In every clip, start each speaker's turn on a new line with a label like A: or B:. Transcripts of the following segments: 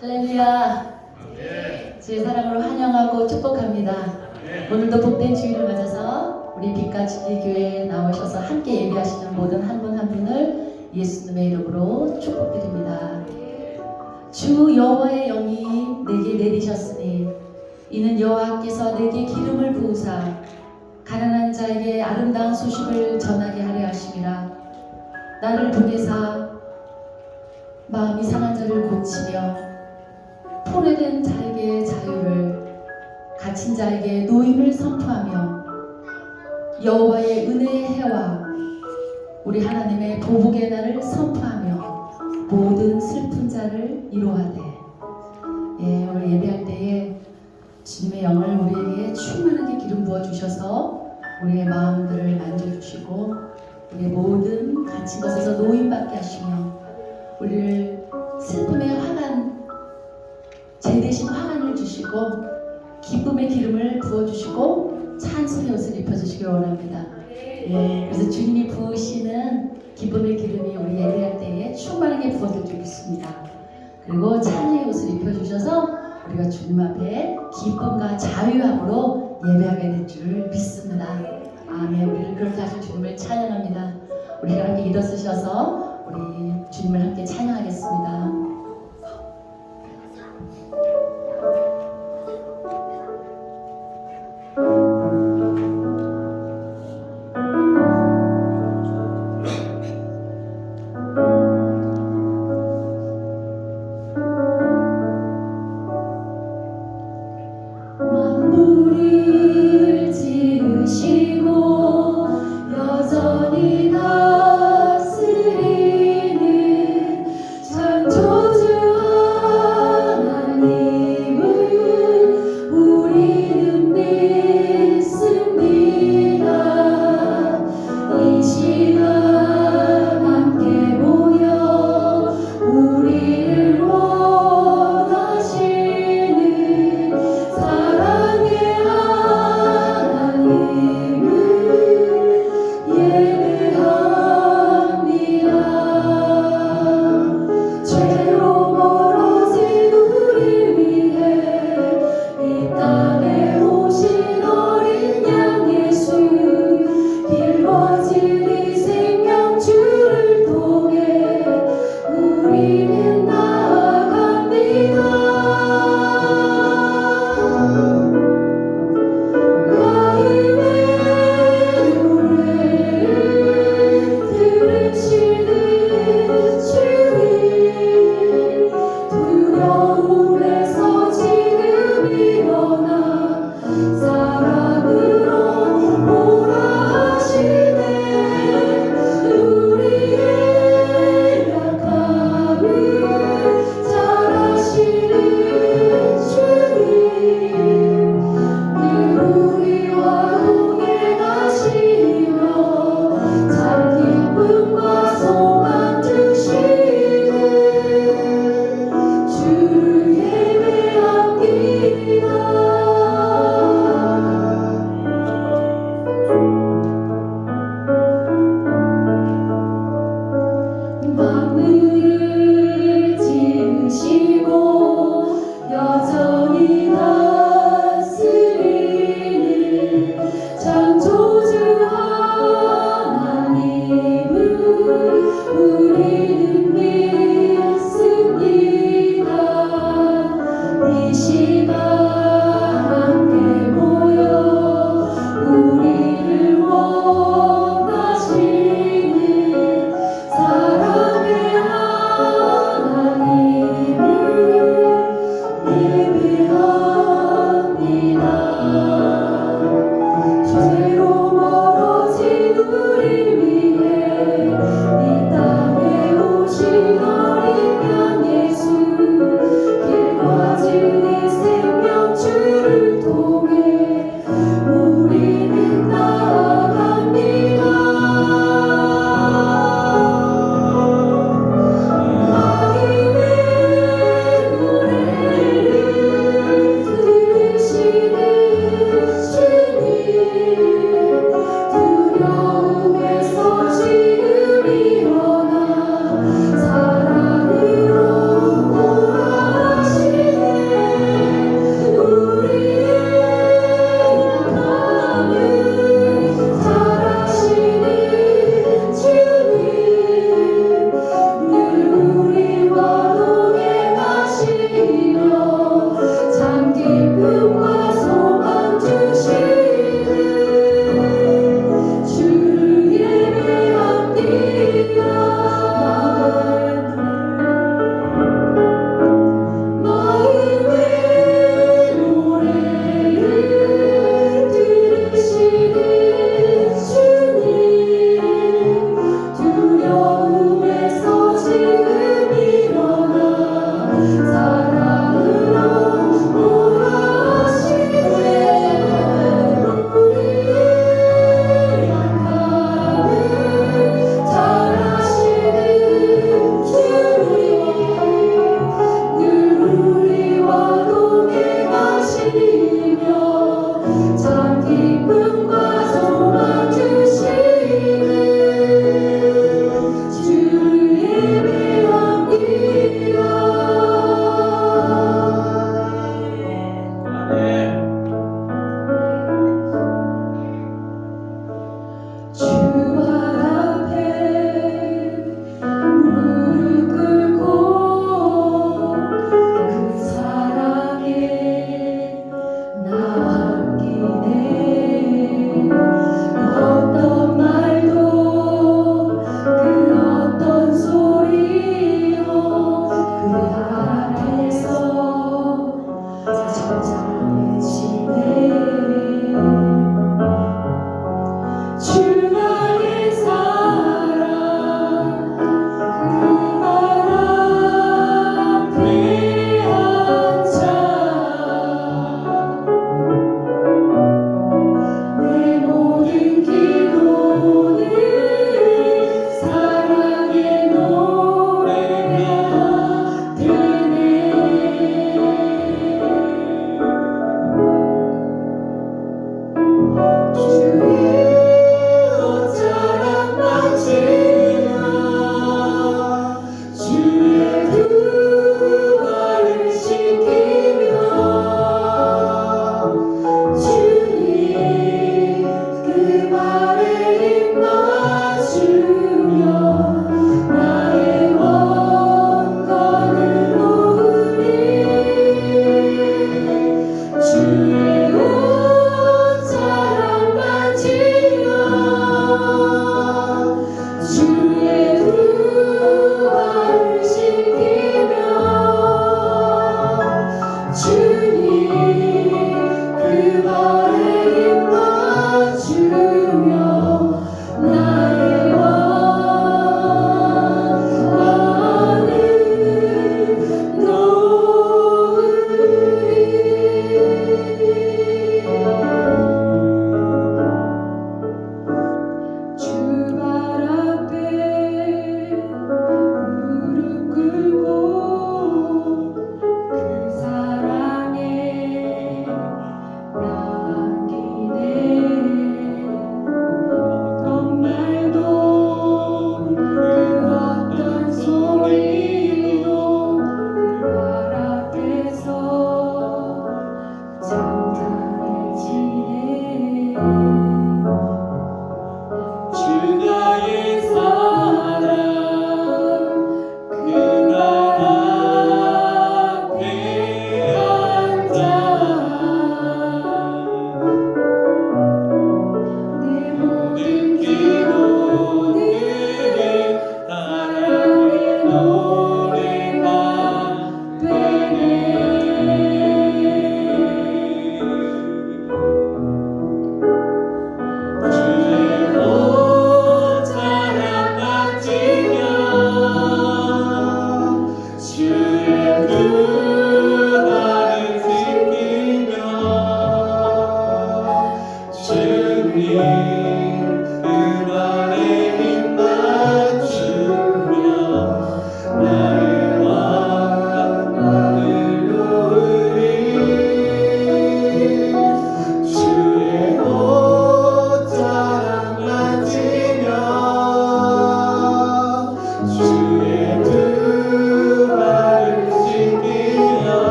A: 할렐루야. 주의 사랑으로 환영하고 축복합니다. 오늘도 복된 주일을 맞아서 우리 빛과 진리 교회에 나오셔서 함께 예배하시는 모든 한 분 한 분을 예수님의 이름으로 축복드립니다. 주 여호와의 영이 내게 내리셨으니 이는 여호와께서 내게 기름을 부으사 가난한 자에게 아름다운 소식을 전하게 하려 하심이라. 나를 보내사 마음이 상한 자를 고치며 포로된 자에게 자유를, 갇힌 자에게 노임을 선포하며 여호와의 은혜의 해와 우리 하나님의 보복의 날을 선포하며 모든 슬픈 자를 이루하되. 오늘 예배할 때에 주님의 영을 우리에게 충만하게 기름 부어주셔서 우리의 마음들을 만져주시고 우리의 모든 갇힌 것에서 노임받게 하시며 우리를 슬픔의 화관, 죄 대신 화관을 주시고 기쁨의 기름을 부어주시고 찬송의 옷을 입혀주시기 원합니다. 그래서 주님이 부으시는 기쁨의 기름이 우리 예배할 때에 충만하게 부어주겠습니다. 그리고 찬양의 옷을 입혀주셔서 우리가 주님 앞에 기쁨과 자유함으로 예배하게 될 줄 믿습니다. 아멘. 우리를 그렇게 하신 주님을 찬양합니다. 우리가 함께 일어서셔서 우리 주님을 함께 찬양하겠습니다. 만물을 지으시고 여전히 다스리는 창조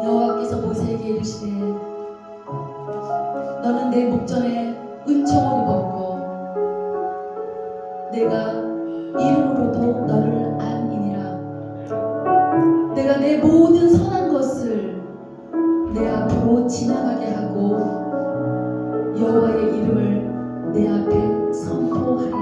A: 여호와께서 모세에게 이르시되 너는 내 목전에 은총을 입었고 내가 이름으로도 너를 안이니라. 내가 내 모든 선한 것을 내 앞으로 지나가게 하고 여호와의 이름을 내 앞에 선포하리라.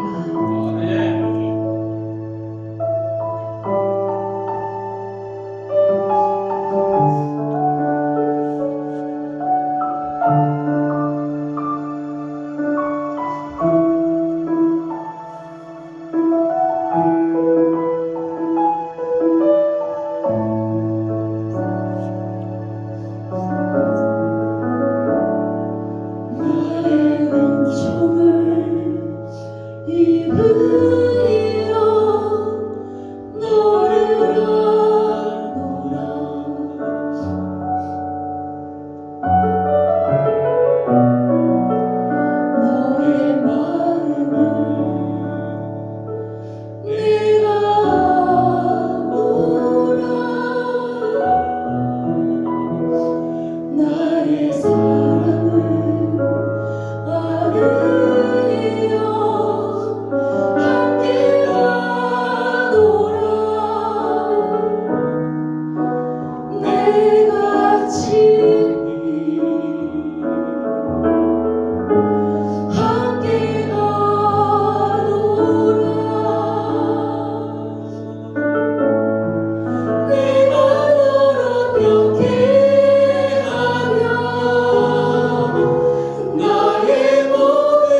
B: 나의 목을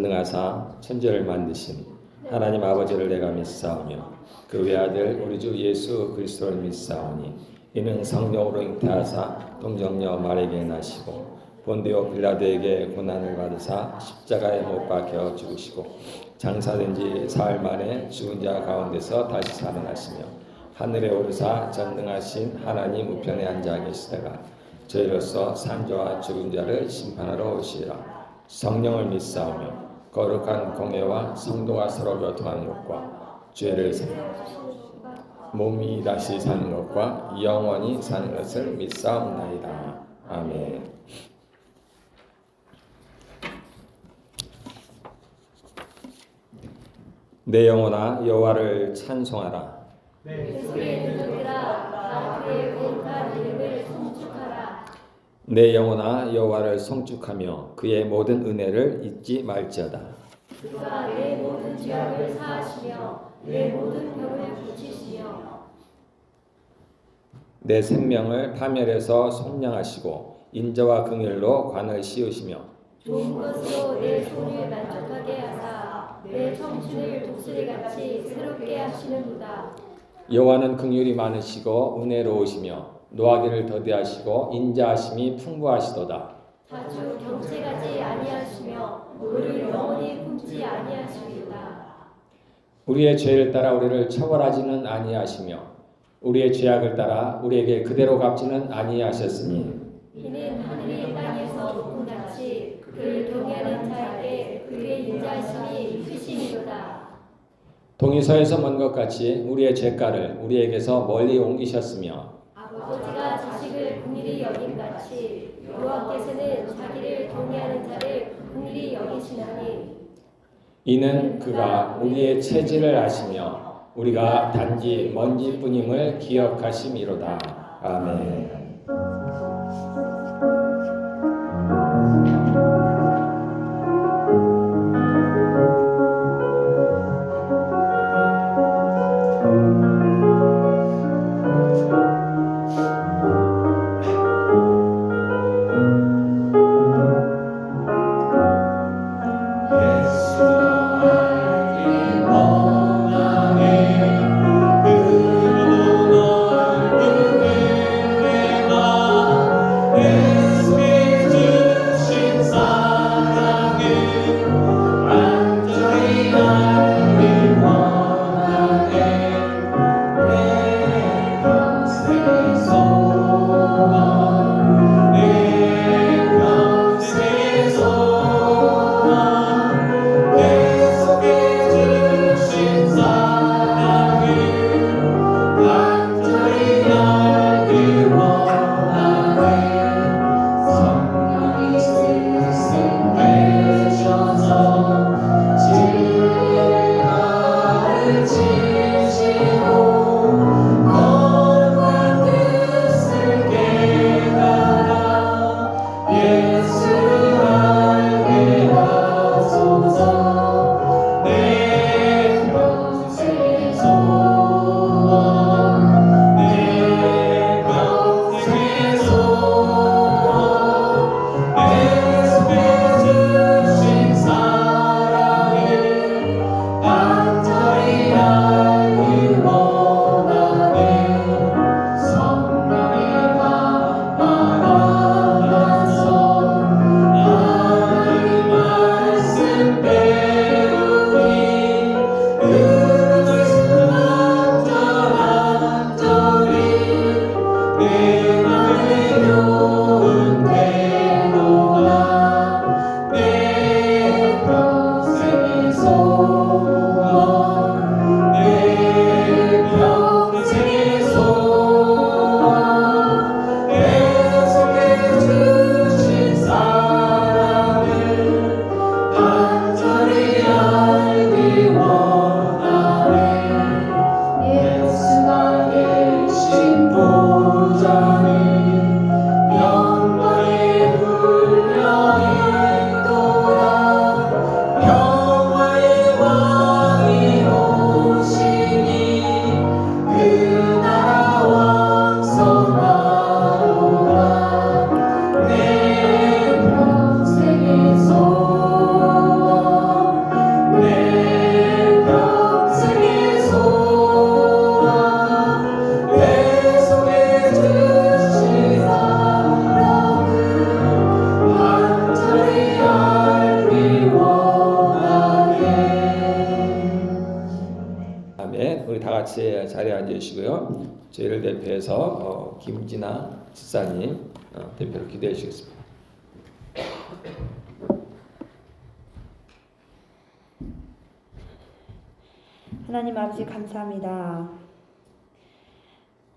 B: 전능하사 천지를 만드신 하나님 아버지를 내가 믿사오며 그 외아들 우리 주 예수 그리스도를 믿사오니 이는 성령으로 잉태하사 동정녀 마리아에게 나시고 본디오 빌라도에게 고난을 받으사 십자가에 못 박혀 죽으시고 장사된 지 사흘 만에 죽은 자 가운데서 다시 살아나시며 하늘에 오르사 전능하신 하나님 우편에 앉아 계시다가 저희로서 산자와 죽은 자를 심판하러 오시리라. 성령을 믿사오며 거룩한 공예와 성도가 서로 교통하는 것과 죄를 몸이 다시 사는 것과 영원히 사는 것을 믿사옵나이다. 아멘. 내 영혼아 여호와를 찬송하라.
C: 내 속에 들으라. 다 그의 거룩한 이름을 송축하라.
B: 내 영혼아 여호와를 송축하며 그의 모든 은혜를 잊지 말지어다.
C: 그가 내 모든 죄악을 사하시며 내 모든 병을 고치시며
B: 내 생명을 파멸해서 속량하시고 인자와 긍휼로 관을 씌우시며
C: 좋은 것으로 내 손을 만족하게 하사 내 청춘을 독수리같이 새롭게 하시는도다.
B: 여호와는 긍휼이 많으시고 은혜로우시며 노하기를 더디하시고 인자하심이 풍부하시도다.
C: 자주 경채가지 아니하시며 우리를 영원히 품지 아니하시리로다.
B: 우리의 죄를 따라 우리를 처벌하지는 아니하시며 우리의 죄악을 따라 우리에게 그대로 갚지는 아니하셨으니
C: 이는 하늘이 땅에서 높음같이 그를 경외하는 자에게 그의 인자하심이 크심이로다.
B: 동이 서에서 먼 것 같이 우리의 죄가를 우리에게서 멀리 옮기셨으며
C: 아버지가 자식을 긍휼히 여김같이 여호와께서는 자기를 경외하는 자를 긍휼히 여기시나니
B: 이는 그가 우리의 체질을 아시며 우리가 단지 먼지뿐임을 기억하심이로다. 아멘. 주시고요. 저희를 대표해서 김진아 집사님 대표로 기도해 주시겠습니다.
D: 하나님 아버지 감사합니다.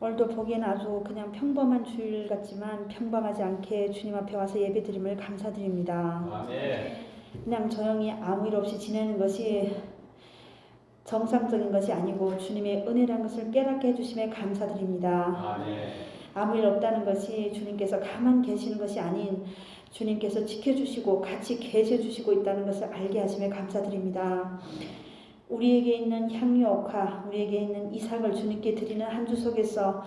D: 오늘도 보기엔 아주 그냥 평범한 주일 같지만 평범하지 않게 주님 앞에 와서 예배드림을 감사드립니다.
B: 아멘.
D: 그냥 조용히 아무 일 없이 지내는 것이 정상적인 것이 아니고 주님의 은혜라는 것을 깨닫게 해주심에 감사드립니다.
B: 아멘.
D: 아무 일 없다는 것이 주님께서 가만 계시는 것이 아닌 주님께서 지켜주시고 같이 계셔주시고 있다는 것을 알게 하심에 감사드립니다. 우리에게 있는 향유옥화, 우리에게 있는 이삭을 주님께 드리는 한 주 속에서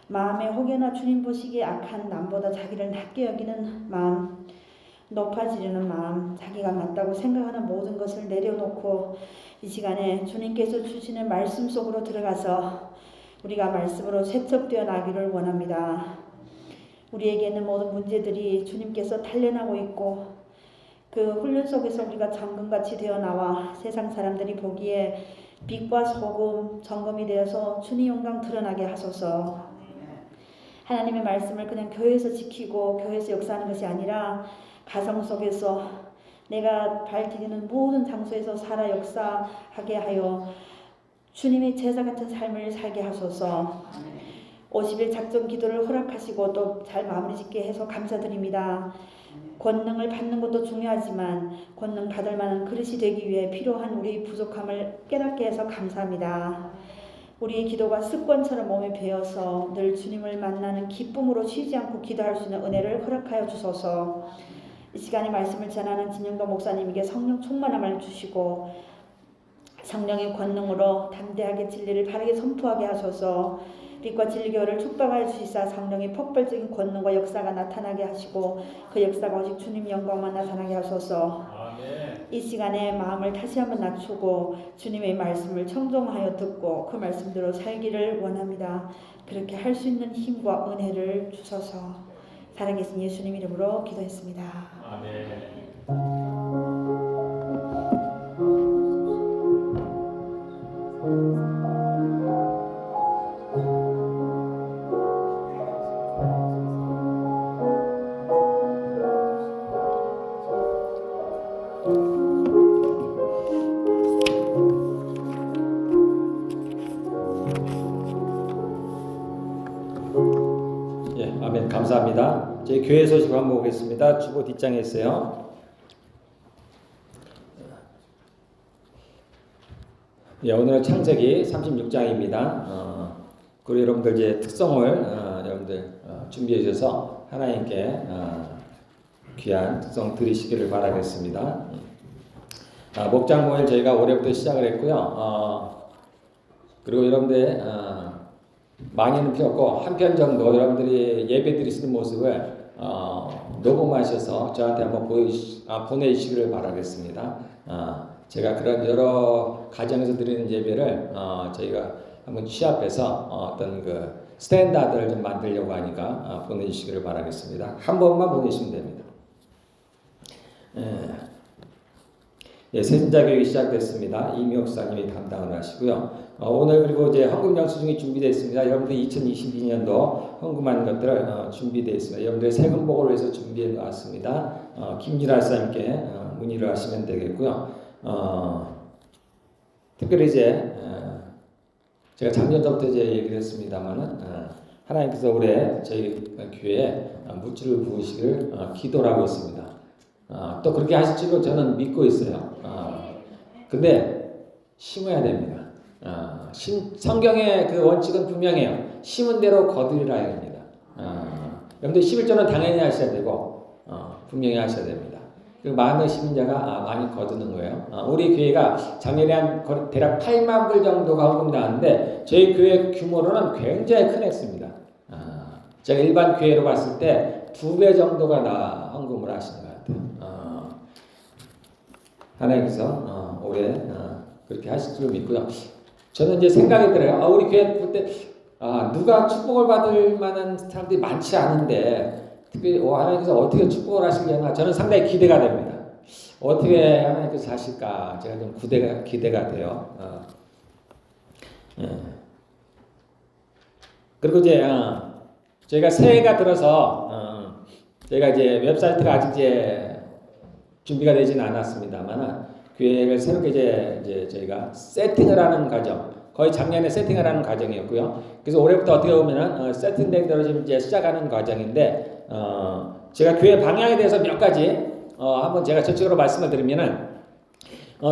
D: 마음에 혹여나 주님 보시기에 악한 남보다 자기를 낮게 여기는 마음, 높아지려는 마음, 자기가 맞다고 생각하는 모든 것을 내려놓고 이 시간에 주님께서 주시는 말씀 속으로 들어가서 우리가 말씀으로 세척되어 나기를 원합니다. 우리에게 있는 모든 문제들이 주님께서 단련하고 있고 그 훈련 속에서 우리가 정금같이 되어 나와 세상 사람들이 보기에 빛과 소금, 정금이 되어서 주님 영광 드러나게 하소서. 하나님의 말씀을 그냥 교회에서 지키고 교회에서 역사하는 것이 아니라 가정 속에서 내가 발 디디는 모든 장소에서 살아 역사하게 하여 주님의 제자 같은 삶을 살게 하소서. 50일 작전 기도를 허락하시고 또 잘 마무리 짓게 해서 감사드립니다. 권능을 받는 것도 중요하지만 권능 받을 만한 그릇이 되기 위해 필요한 우리 부족함을 깨닫게 해서 감사합니다. 우리의 기도가 습관처럼 몸에 배어서 늘 주님을 만나는 기쁨으로 쉬지 않고 기도할 수 있는 은혜를 허락하여 주소서. 이 시간에 말씀을 전하는 진영도 목사님에게 성령 충만함을 주시고 성령의 권능으로 담대하게 진리를 바르게 선포하게 하소서. 빛과 진리 교회를 축복하여 주시사 성령의 폭발적인 권능과 역사가 나타나게 하시고 그 역사가 오직 주님 영광만 나타나게 하소서. 아멘. 이 시간에 마음을 다시 한번 낮추고 주님의 말씀을 청종하여 듣고 그 말씀대로 살기를 원합니다. 그렇게 할 수 있는 힘과 은혜를 주소서. 살아계신 예수님 이름으로 기도했습니다.
B: 아멘. 아멘. 감사합니다. 저희 교회 소식 한번 보겠습니다. 주보 뒷장에 있어요. 오늘 창세기 36장입니다. 그리고 여러분들 이제 특성을 여러분들 준비해 주셔서 하나님께 귀한 특성 드리시기를 바라겠습니다. 목장 모일 저희가 올해부터 시작을 했고요. 그리고 여러분들 많이는 필요 없고 한 편 정도 여러분들이 예배 드리시는 모습을 녹음하셔서 저한테 한번 보내주시기를 바라겠습니다. 제가 그런 여러 가정에서 드리는 예배를 저희가 한번 취합해서 어떤 그 스탠다드를 좀 만들려고 하니까 보내주시기를 바라겠습니다. 한 번만 보내시면 됩니다. 세신자 교육이 시작됐습니다. 이미 목사님이 담당을 하시고요. 오늘 그리고 이제 헌금 영수증이 준비되어 있습니다. 여러분들 2022년도 헌금하는 것들을 준비되어 있습니다. 여러분들 세금 보고를 위해서 준비해 놨습니다. 김진아 목사님께 문의를 하시면 되겠고요. 특별히 이제 제가 작년부터 이제 얘기를 했습니다만은 하나님께서 올해 저희 교회에 물질을 부으시길 기도를 하고 있습니다. 또 그렇게 하실 줄로 저는 믿고 있어요. 근데 심어야 됩니다. 성경의 그 원칙은 분명해요. 심은 대로 거두리라 합니다. 여러분들 11조는 당연히 하셔야 되고 분명히 하셔야 됩니다. 그리고 마음의 심은 자가 많이 거두는 거예요. 우리 교회가 작년에 한 대략 8만 불 정도가 헌금이 나왔는데 저희 교회 규모로는 굉장히 큰 액수입니다. 제가 일반 교회로 봤을 때 2배 정도가 헌금을 하시는 것 같아요. 하나님께서 올해 그렇게 하실 줄 믿고요. 저는 이제 생각이 들어요. 우리 교회 볼 때 누가 축복을 받을 만한 사람들이 많지 않은데 특별히 하나님께서 어떻게 축복을 하시려나 저는 상당히 기대가 됩니다. 어떻게 하나님께서 하실까 제가 좀 기대가 돼요. 그리고 이제 저희가 새해가 들어서 저희가 이제 웹사이트가 아직 이제 준비가 되지는 않았습니다만 교회를 새롭게 이제 저희가 세팅을 하는 과정, 거의 작년에 세팅을 하는 과정이었고요. 그래서 올해부터 어떻게 보면은 세팅된 대로 지금 이제 시작하는 과정인데 제가 교회 방향에 대해서 몇 가지 한번 제가 전적으로 말씀을 드리면은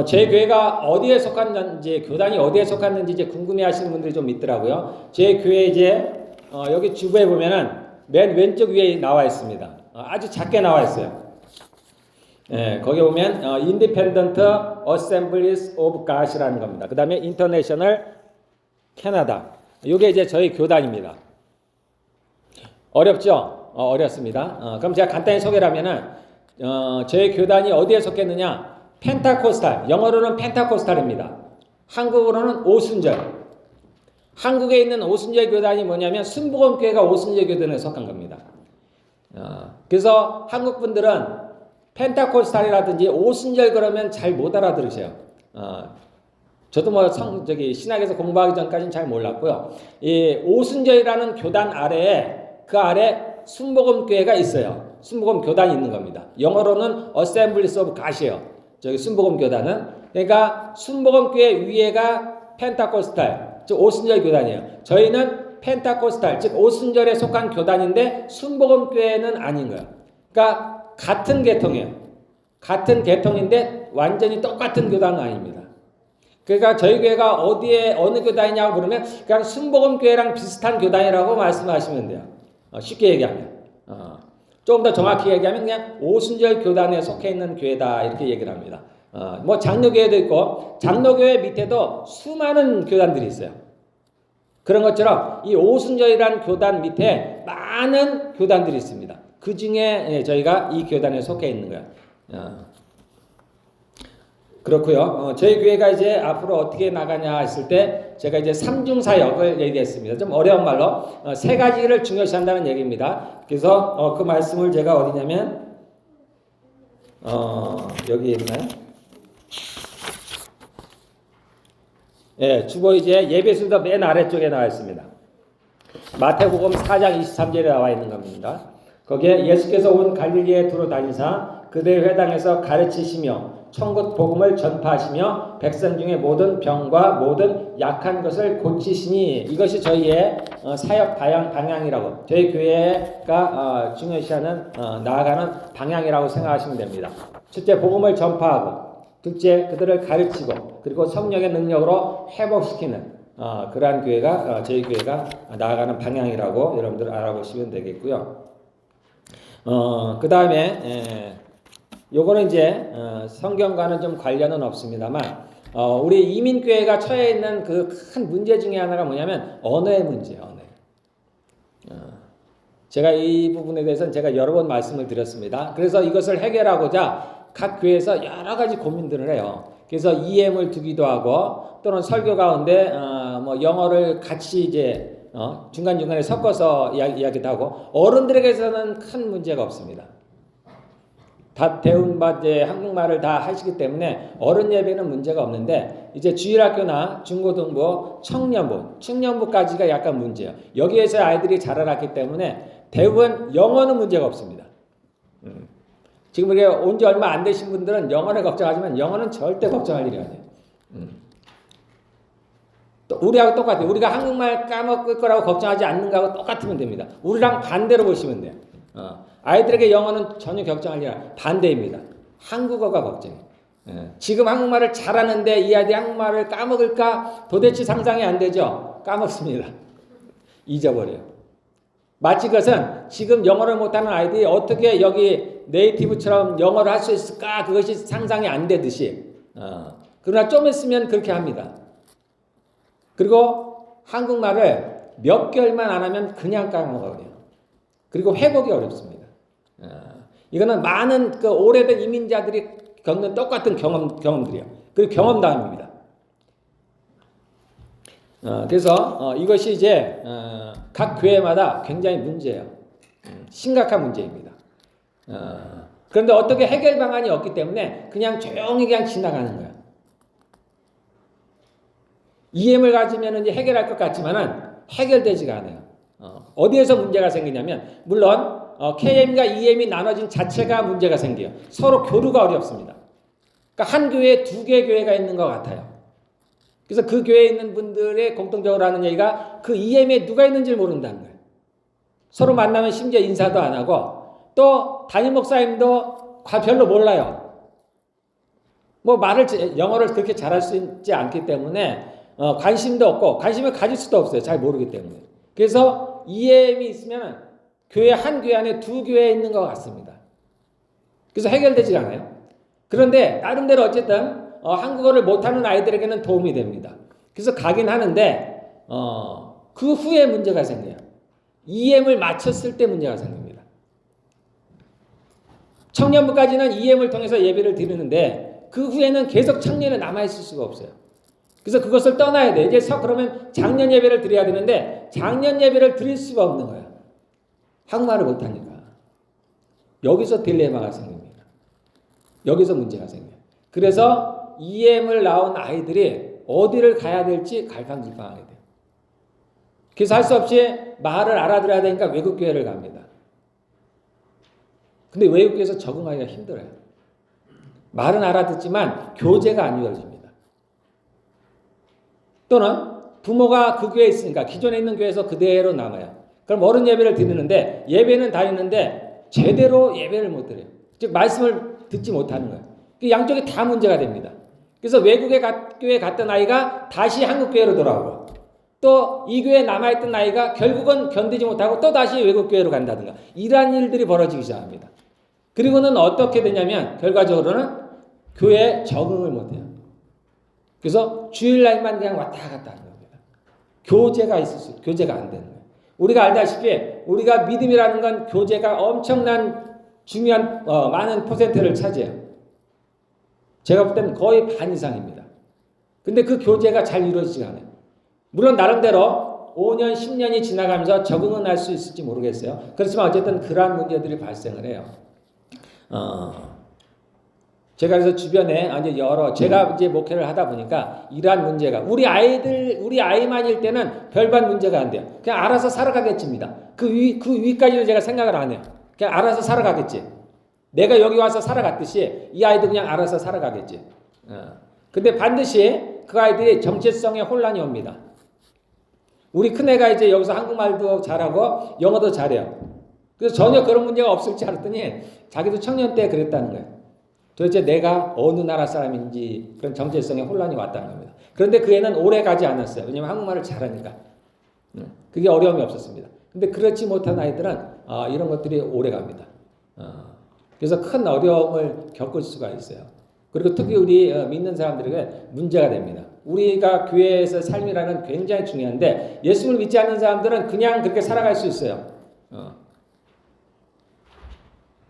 B: 제 교회가 어디에 속았는지, 교단이 어디에 속았는지 이제 궁금해하시는 분들이 좀 있더라고요. 제 교회 이제 여기 주부에 보면은 맨 왼쪽 위에 나와 있습니다. 아주 작게 나와 있어요. 예, 거기 보면 Independent Assemblies of God이라는 겁니다. 그 다음에 International Canada. 이게 이제 저희 교단입니다. 어렵죠? 어렵습니다. 그럼 제가 간단히 소개를 하면은 저희 교단이 어디에 속했느냐? 펜타코스탈, 영어로는 펜타코스탈입니다. 한국어로는 오순절. 한국에 있는 오순절 교단이 뭐냐면 순복음교회가 오순절 교단에 속한 겁니다. 그래서 한국 분들은 펜타코스탈이라든지 오순절 그러면 잘 못 알아들으세요. 저도 뭐 신학에서 공부하기 전까지는 잘 몰랐고요. 이 오순절이라는 교단 아래에 그 아래 순복음교회가 있어요. 순복음 교단이 있는 겁니다. 영어로는 Assemblies of God이에요. 저기 순복음 교단은. 그러니까 순복음 교회 위에가 펜타코스탈, 즉 오순절 교단이에요. 저희는 펜타코스탈, 즉 오순절에 속한 교단인데 순복음 교회는 아닌 거예요. 그러니까 같은 계통이에요. 같은 계통인데 완전히 똑같은 교단은 아닙니다. 그러니까 저희 교회가 어디에 어느 교단이냐고 물으면 그냥 순복음 교회랑 비슷한 교단이라고 말씀하시면 돼요. 쉽게 얘기하면. 조금 더 정확히 얘기하면 그냥 오순절 교단에 속해 있는 교회다 이렇게 얘기를 합니다. 뭐 장로교회도 있고 장로교회 밑에도 수많은 교단들이 있어요. 그런 것처럼 이 오순절이라는 교단 밑에 많은 교단들이 있습니다. 그 중에 저희가 이 교단에 속해 있는 거예요. 그렇고요. 저희 교회가 이제 앞으로 어떻게 나가냐 했을 때 제가 이제 삼중사역을 얘기했습니다. 좀 어려운 말로 세 가지를 중요시한다는 얘기입니다. 그래서 그 말씀을 제가 어디냐면 여기 있나요? 예, 주보 이제 예배순서 맨 아래쪽에 나와 있습니다. 마태복음 4장 23절에 나와 있는 겁니다. 거기에 예수께서 온 갈릴리에 두루 다니사 그들의 회당에서 가르치시며 천국 복음을 전파하시며 백성 중에 모든 병과 모든 약한 것을 고치시니 이것이 저희의 사역 방향이라고 저희 교회가 중요시하는 나아가는 방향이라고 생각하시면 됩니다. 첫째 복음을 전파하고 둘째 그들을 가르치고 그리고 성령의 능력으로 회복시키는 그러한 교회가 저희 교회가 나아가는 방향이라고 여러분들 알아보시면 되겠고요. 그 다음에 요거는 이제 성경과는 좀 관련은 없습니다만 우리 이민교회가 처해 있는 그 큰 문제 중에 하나가 뭐냐면 언어의 문제예요. 언어. 제가 이 부분에 대해서는 제가 여러 번 말씀을 드렸습니다. 그래서 이것을 해결하고자 각 교회에서 여러 가지 고민들을 해요. 그래서 EM을 두기도 하고 또는 설교 가운데 뭐 영어를 같이 이제 중간중간에 섞어서 이야기도 하고 어른들에게서는 큰 문제가 없습니다. 다 대운받에 한국말을 다 하시기 때문에 어른 예배는 문제가 없는데 이제 주일학교나 중고등부, 청년부까지가 약간 문제예요. 여기에서 아이들이 자라났기 때문에 대부분 영어는 문제가 없습니다. 지금 우리가 온 지 얼마 안 되신 분들은 영어를 걱정하지만 영어는 절대 걱정할 일이 아니에요. 또 우리하고 똑같아요. 우리가 한국말 까먹을 거라고 걱정하지 않는 거하고 똑같으면 됩니다. 우리랑 반대로 보시면 돼요. 아이들에게 영어는 전혀 걱정할 일 아니라 반대입니다. 한국어가 걱정해요. 지금 한국말을 잘하는데 이 아이들이 한국말을 까먹을까 도대체 상상이 안 되죠. 까먹습니다. 잊어버려요. 마치 그것은 지금 영어를 못하는 아이들이 어떻게 여기 네이티브처럼 영어를 할 수 있을까 그것이 상상이 안 되듯이 그러나 좀 있으면 그렇게 합니다. 그리고 한국말을 몇 개월만 안 하면 그냥 까먹어요. 그리고 회복이 어렵습니다. 이거는 많은 그 오래된 이민자들이 겪는 똑같은 경험들이에요. 그리고 경험담입니다. 그래서 이것이 이제 각 교회마다 굉장히 문제예요. 심각한 문제입니다. 그런데 어떻게 해결 방안이 없기 때문에 그냥 조용히 그냥 지나가는 거예요. EM을 가지면 이제 해결할 것 같지만은 해결되지가 않아요. 어디에서 문제가 생기냐면 물론 KM과 EM이 나눠진 자체가 문제가 생겨요. 서로 교류가 어렵습니다. 그러니까 한 교회에 두 개의 교회가 있는 것 같아요. 그래서 그 교회에 있는 분들의 공통적으로 하는 얘기가 그 EM에 누가 있는지 모른다는 거예요. 서로 만나면 심지어 인사도 안 하고 또 담임 목사님도 별로 몰라요. 뭐 영어를 그렇게 잘할 수 있지 않기 때문에 관심도 없고 관심을 가질 수도 없어요. 잘 모르기 때문에. 그래서 EM이 있으면 한 교회 안에 두 교회 있는 것 같습니다. 그래서 해결되지 않아요. 그런데 나름대로 어쨌든 한국어를 못하는 아이들에게는 도움이 됩니다. 그래서 가긴 하는데 그 후에 문제가 생겨요. EM을 마쳤을 때 문제가 생깁니다. 청년부까지는 EM을 통해서 예배를 드리는데 그 후에는 계속 청년에 남아있을 수가 없어요. 그래서 그것을 떠나야 돼. 이제 그러면 작년 예배를 드려야 되는데 작년 예배를 드릴 수가 없는 거예요. 한국말을 못하니까. 여기서 딜레마가 생깁니다. 여기서 문제가 생겨요. 그래서 EM을 나온 아이들이 어디를 가야 될지 갈팡질팡하게 돼요. 그래서 할 수 없이 말을 알아들어야 되니까 외국교회를 갑니다. 근데 외국교회에서 적응하기가 힘들어요. 말은 알아듣지만 교제가 안 이루어집니다. 또는 부모가 그 교회에 있으니까 기존에 있는 교회에서 그대로 남아요. 그럼 어른 예배를 드리는데 예배는 다니는데 제대로 예배를 못 드려요. 즉 말씀을 듣지 못하는 거예요. 양쪽이 다 문제가 됩니다. 그래서 외국의 교회에 갔던 아이가 다시 한국 교회로 돌아오고 또 이 교회에 남아있던 아이가 결국은 견디지 못하고 또 다시 외국 교회로 간다든가 이러한 일들이 벌어지기 시작합니다. 그리고는 어떻게 되냐면 결과적으로는 교회에 적응을 못해요. 그래서 주일날만 그냥 왔다 갔다 하는 겁니다. 교제가 안 되는 거예요. 우리가 알다시피 우리가 믿음이라는 건 교제가 엄청난 중요한 많은 퍼센트를 차지해요. 제가 볼 때는 거의 반 이상입니다. 근데 그 교제가 잘 이루어지지 않아요. 물론 나름대로 5년, 10년이 지나가면서 적응은 할 수 있을지 모르겠어요. 그렇지만 어쨌든 그러한 문제들이 발생을 해요. 제가 그래서 주변에 제가 이제 목회를 하다 보니까 이러한 문제가 우리 아이만일 때는 별반 문제가 안 돼요. 그냥 알아서 살아가겠지입니다. 그 위까지는 제가 생각을 안 해요. 그냥 알아서 살아가겠지. 내가 여기 와서 살아갔듯이 이 아이도 그냥 알아서 살아가겠지. 근데 반드시 그 아이들이 정체성에 혼란이 옵니다. 우리 큰애가 이제 여기서 한국말도 잘하고 영어도 잘해요. 그래서 전혀 그런 문제가 없을 줄 알았더니 자기도 청년 때 그랬다는 거예요. 도대체 내가 어느 나라 사람인지 그런 정체성에 혼란이 왔다는 겁니다. 그런데 그 애는 오래 가지 않았어요. 왜냐하면 한국말을 잘하니까. 그게 어려움이 없었습니다. 근데 그렇지 못한 아이들은 이런 것들이 오래 갑니다. 그래서 큰 어려움을 겪을 수가 있어요. 그리고 특히 우리 믿는 사람들에게 문제가 됩니다. 우리가 교회에서 삶이라는 굉장히 중요한데 예수를 믿지 않는 사람들은 그냥 그렇게 살아갈 수 있어요.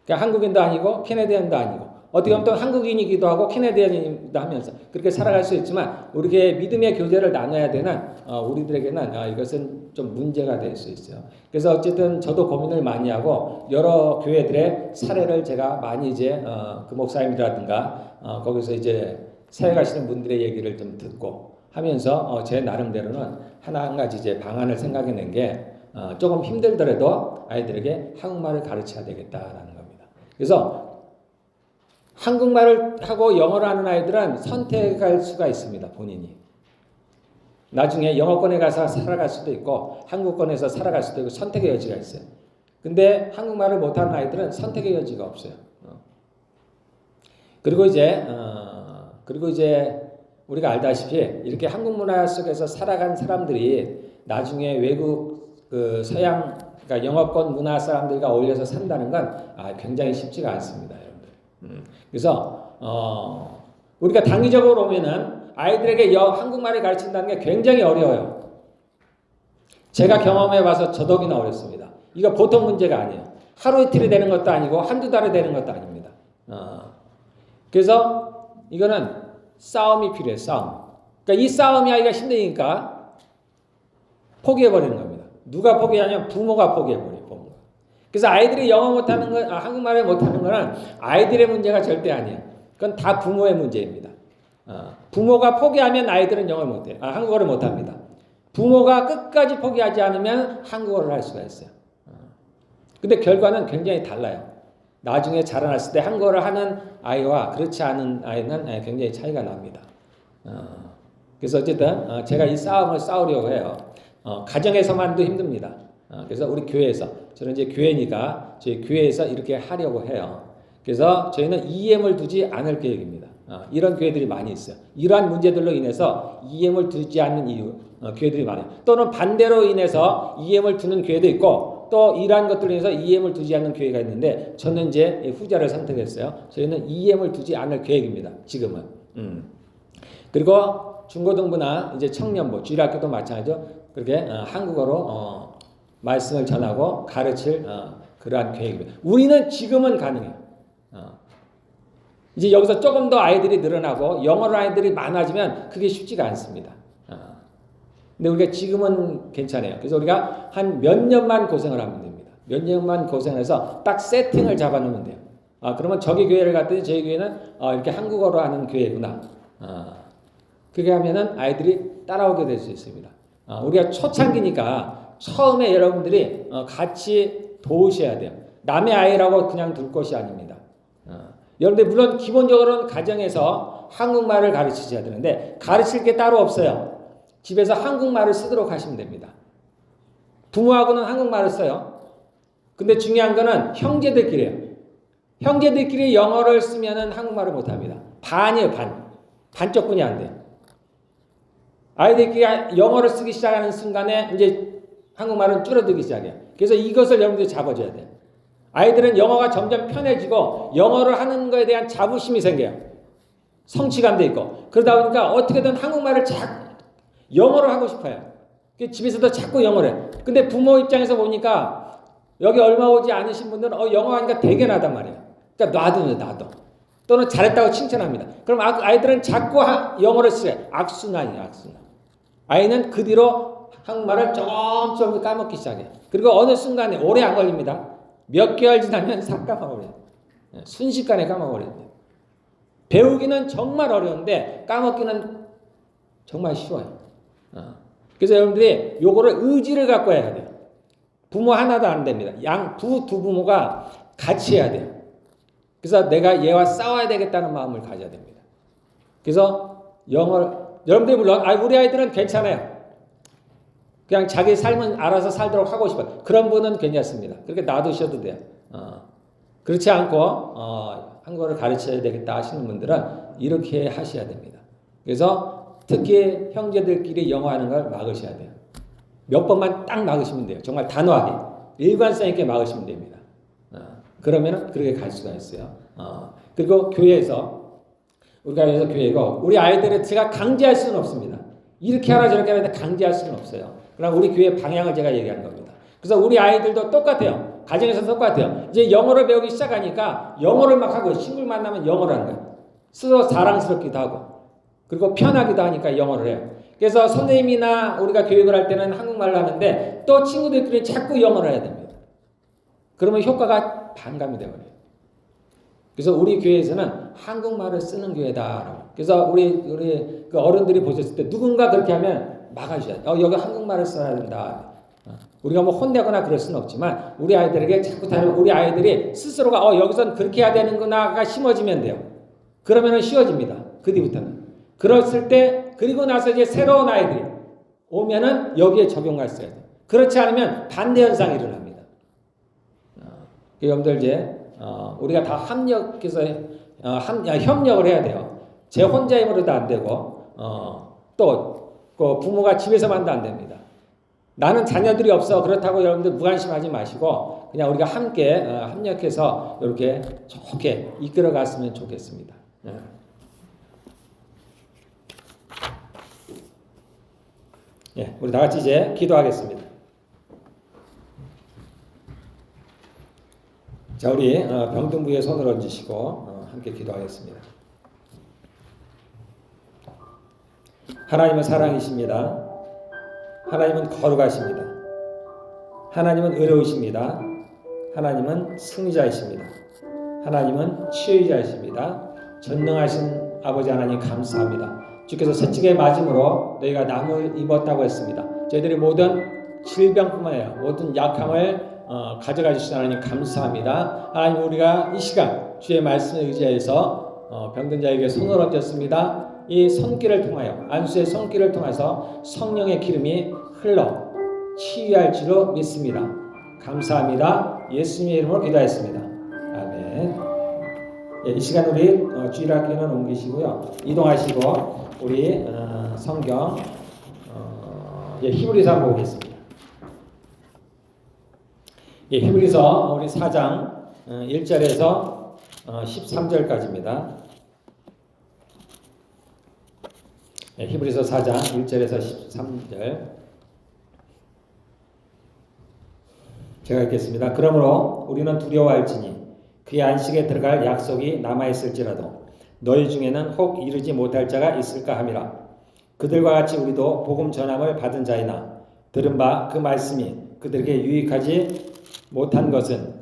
B: 그러니까 한국인도 아니고 캐네디언도 아니고 어떻게 보면 또 한국인이기도 하고 캐네디언이기도 하면서 그렇게 살아갈 수 있지만 우리의 믿음의 교제를 나눠야 되는 우리들에게는 이것은 좀 문제가 될 수 있어요. 그래서 어쨌든 저도 고민을 많이 하고 여러 교회들의 사례를 제가 많이 이제 그 목사님이라든가 거기서 이제 사역하시는 분들의 얘기를 좀 듣고 하면서 제 나름대로는 한 가지 이제 방안을 생각해낸 게 조금 힘들더라도 아이들에게 한국말을 가르쳐야 되겠다라는 겁니다. 그래서 한국말을 하고 영어를 하는 아이들은 선택할 수가 있습니다. 본인이. 나중에 영어권에 가서 살아갈 수도 있고 한국권에서 살아갈 수도 있고 선택의 여지가 있어요. 근데 한국말을 못하는 아이들은 선택의 여지가 없어요. 그리고 이제 우리가 알다시피 이렇게 한국 문화 속에서 살아간 사람들이 나중에 외국 서양 그러니까 영어권 문화 사람들과 어울려서 산다는 건 굉장히 쉽지가 않습니다, 여러분들. 그래서 우리가 단기적으로 보면은 아이들에게 한국말을 가르친다는 게 굉장히 어려워요. 제가 경험해봐서 저덕이나 어렵습니다. 이거 보통 문제가 아니에요. 하루 이틀이 되는 것도 아니고 한두 달이 되는 것도 아닙니다. 그래서 이거는 싸움이 필요해요. 싸움. 그러니까 이 싸움이 아이가 힘드니까 포기해버리는 겁니다. 누가 포기하냐면 부모가 포기해버려요. 부모가. 그래서 아이들이 영어 못하는 건 한국말을 못하는 거는 아이들의 문제가 절대 아니에요. 그건 다 부모의 문제입니다. 부모가 포기하면 아이들은 영어를 못해요. 한국어를 못합니다. 부모가 끝까지 포기하지 않으면 한국어를 할 수가 있어요. 근데 결과는 굉장히 달라요. 나중에 자라났을 때 한국어를 하는 아이와 그렇지 않은 아이는 굉장히 차이가 납니다. 그래서 어쨌든 제가 이 싸움을 싸우려고 해요. 가정에서만도 힘듭니다. 그래서 우리 교회에서, 저는 이제 교회니까 저희 교회에서 이렇게 하려고 해요. 그래서 저희는 EM을 두지 않을 계획입니다. 이런 교회들이 많이 있어요. 이러한 문제들로 인해서 EM을 두지 않는 교회들이 많아요. 또는 반대로 인해서 EM을 두는 교회도 있고, 또 이러한 것들로 인해서 EM을 두지 않는 교회가 있는데, 저는 이제 후자를 선택했어요. 저희는 EM을 두지 않을 계획입니다. 지금은. 그리고 중고등부나 이제 청년부, 주일학교도 마찬가지죠. 그렇게 한국어로 말씀을 전하고 가르칠 그러한 계획입니다. 우리는 지금은 가능해요. 이제 여기서 조금 더 아이들이 늘어나고 영어로 아이들이 많아지면 그게 쉽지가 않습니다. 근데 우리가 지금은 괜찮아요. 그래서 우리가 한 몇 년만 고생을 하면 됩니다. 몇 년만 고생해서 딱 세팅을 잡아놓으면 돼요. 그러면 저기 교회를 갔더니 저희 교회는 이렇게 한국어로 하는 교회구나. 그렇게 하면은 아이들이 따라오게 될 수 있습니다. 우리가 초창기니까 처음에 여러분들이 같이 도우셔야 돼요. 남의 아이라고 그냥 둘 것이 아닙니다. 여러분들 물론 기본적으로는 가정에서 한국말을 가르치셔야 되는데 가르칠 게 따로 없어요. 집에서 한국말을 쓰도록 하시면 됩니다. 부모하고는 한국말을 써요. 근데 중요한 거는 형제들끼리예요. 형제들끼리 영어를 쓰면은 한국말을 못합니다. 반이에요, 반. 반쪽뿐이 안 돼요. 아이들끼리 영어를 쓰기 시작하는 순간에 이제 한국말은 줄어들기 시작해요. 그래서 이것을 여러분들이 잡아줘야 돼요. 아이들은 영어가 점점 편해지고 영어를 하는 것에 대한 자부심이 생겨요. 성취감도 있고. 그러다 보니까 어떻게든 한국말을 영어를 하고 싶어요. 집에서도 자꾸 영어를 해요. 근데 부모 입장에서 보니까 여기 얼마 오지 않으신 분들은 영어 하니까 되게 나단 말이에요. 그러니까 놔둬. 또는 잘했다고 칭찬합니다. 그럼 아이들은 자꾸 영어를 쓰래요. 악순환이에요, 악순환. 아이는 그 뒤로 한국말을 조금 까먹기 시작해요. 그리고 어느 순간에 오래 안 걸립니다. 몇 개월 지나면 싹 까먹어버려요. 순식간에 까먹어버려요. 배우기는 정말 어려운데 까먹기는 정말 쉬워요. 그래서 여러분들이 요거를 의지를 갖고 해야 돼요. 부모 하나도 안 됩니다. 두 부모가 같이 해야 돼요. 그래서 내가 얘와 싸워야 되겠다는 마음을 가져야 됩니다. 그래서 여러분들이 물론 우리 아이들은 괜찮아요. 그냥 자기 삶은 알아서 살도록 하고 싶어요. 그런 분은 괜찮습니다. 그렇게 놔두셔도 돼요. 그렇지 않고 한국어를 가르쳐야 되겠다 하시는 분들은 이렇게 하셔야 됩니다. 그래서 특히 형제들끼리 영어하는 걸 막으셔야 돼요. 몇 번만 딱 막으시면 돼요. 정말 단호하게 일관성 있게 막으시면 됩니다. 그러면 그렇게 갈 수가 있어요. 그리고 교회에서 우리가 그래서 교회고 우리 아이들을 제가 강제할 수는 없습니다. 이렇게 하라 저렇게 하라 강제할 수는 없어요. 그러나 우리 교회 방향을 제가 얘기하는 겁니다. 그래서 우리 아이들도 똑같아요. 가정에서 똑같아요. 이제 영어를 배우기 시작하니까 영어를 막 하고 친구를 만나면 영어를 하는 거예요. 스스로 자랑스럽기도 하고 그리고 편하기도 하니까 영어를 해요. 그래서 선생님이나 우리가 교육을 할 때는 한국말로 하는데 또 친구들끼리 자꾸 영어를 해야 됩니다. 그러면 효과가 반감이 되어버려요. 그래서 우리 교회에서는 한국말을 쓰는 교회다. 그래서 우리 그 어른들이 보셨을 때 누군가 그렇게 하면 막아주셔야 돼요. 여기 한국말을 써야 된다. 우리가 뭐 혼내거나 그럴 수는 없지만 우리 아이들에게 자꾸 우리 아이들이 스스로가 여기선 그렇게 해야 되는구나가 심어지면 돼요. 그러면은 쉬워집니다. 그 뒤부터는. 그랬을 때 그리고 나서 이제 새로운 아이들이 오면은 여기에 적용할 수 있어요. 그렇지 않으면 반대 현상이 일어납니다. 여러분들 이제 우리가 다 협력해서 협력을 해야 돼요. 제 혼자 힘으로도 안 되고 또 그 부모가 집에서만도 안 됩니다. 나는 자녀들이 없어 그렇다고 여러분들 무관심하지 마시고 그냥 우리가 함께 협력해서 이렇게 좋게 이끌어 갔으면 좋겠습니다. 우리 다 같이 이제 기도하겠습니다. 자, 우리 병등부에 손을 얹으시고 함께 기도하겠습니다. 하나님은 사랑이십니다. 하나님은 거룩하십니다. 하나님은 의로우십니다. 하나님은 승리자이십니다. 하나님은 치유자이십니다. 전능하신 아버지 하나님 감사합니다. 주께서 새치게 맞음으로 너희가 남을 입었다고 했습니다. 저희들이 모든 질병뿐만 아니라 모든 약함을 가져가 주신 하나님 감사합니다. 하나님, 우리가 이 시간 주의 말씀에 의지해서 병든 자에게 손을 얹었습니다. 이 손길을 통하여, 안수의 손길을 통해서 성령의 기름이 흘러 치유할 줄로 믿습니다. 감사합니다. 예수님의 이름으로 기도하였습니다. 아멘. 예, 이 시간 우리 주일학교는 옮기시고요. 이동하시고 우리 성경 히브리서 한번 보겠습니다. 예, 히브리서 우리 4장 1절에서 13절까지입니다. 예, 히브리서 4장 1절에서 13절 제가 읽겠습니다. 그러므로 우리는 두려워할지니 그의 안식에 들어갈 약속이 남아있을지라도 너희 중에는 혹 이르지 못할 자가 있을까 함이라. 그들과 같이 우리도 복음 전함을 받은 자이나 들은 바 그 말씀이 그들에게 유익하지 못한 것은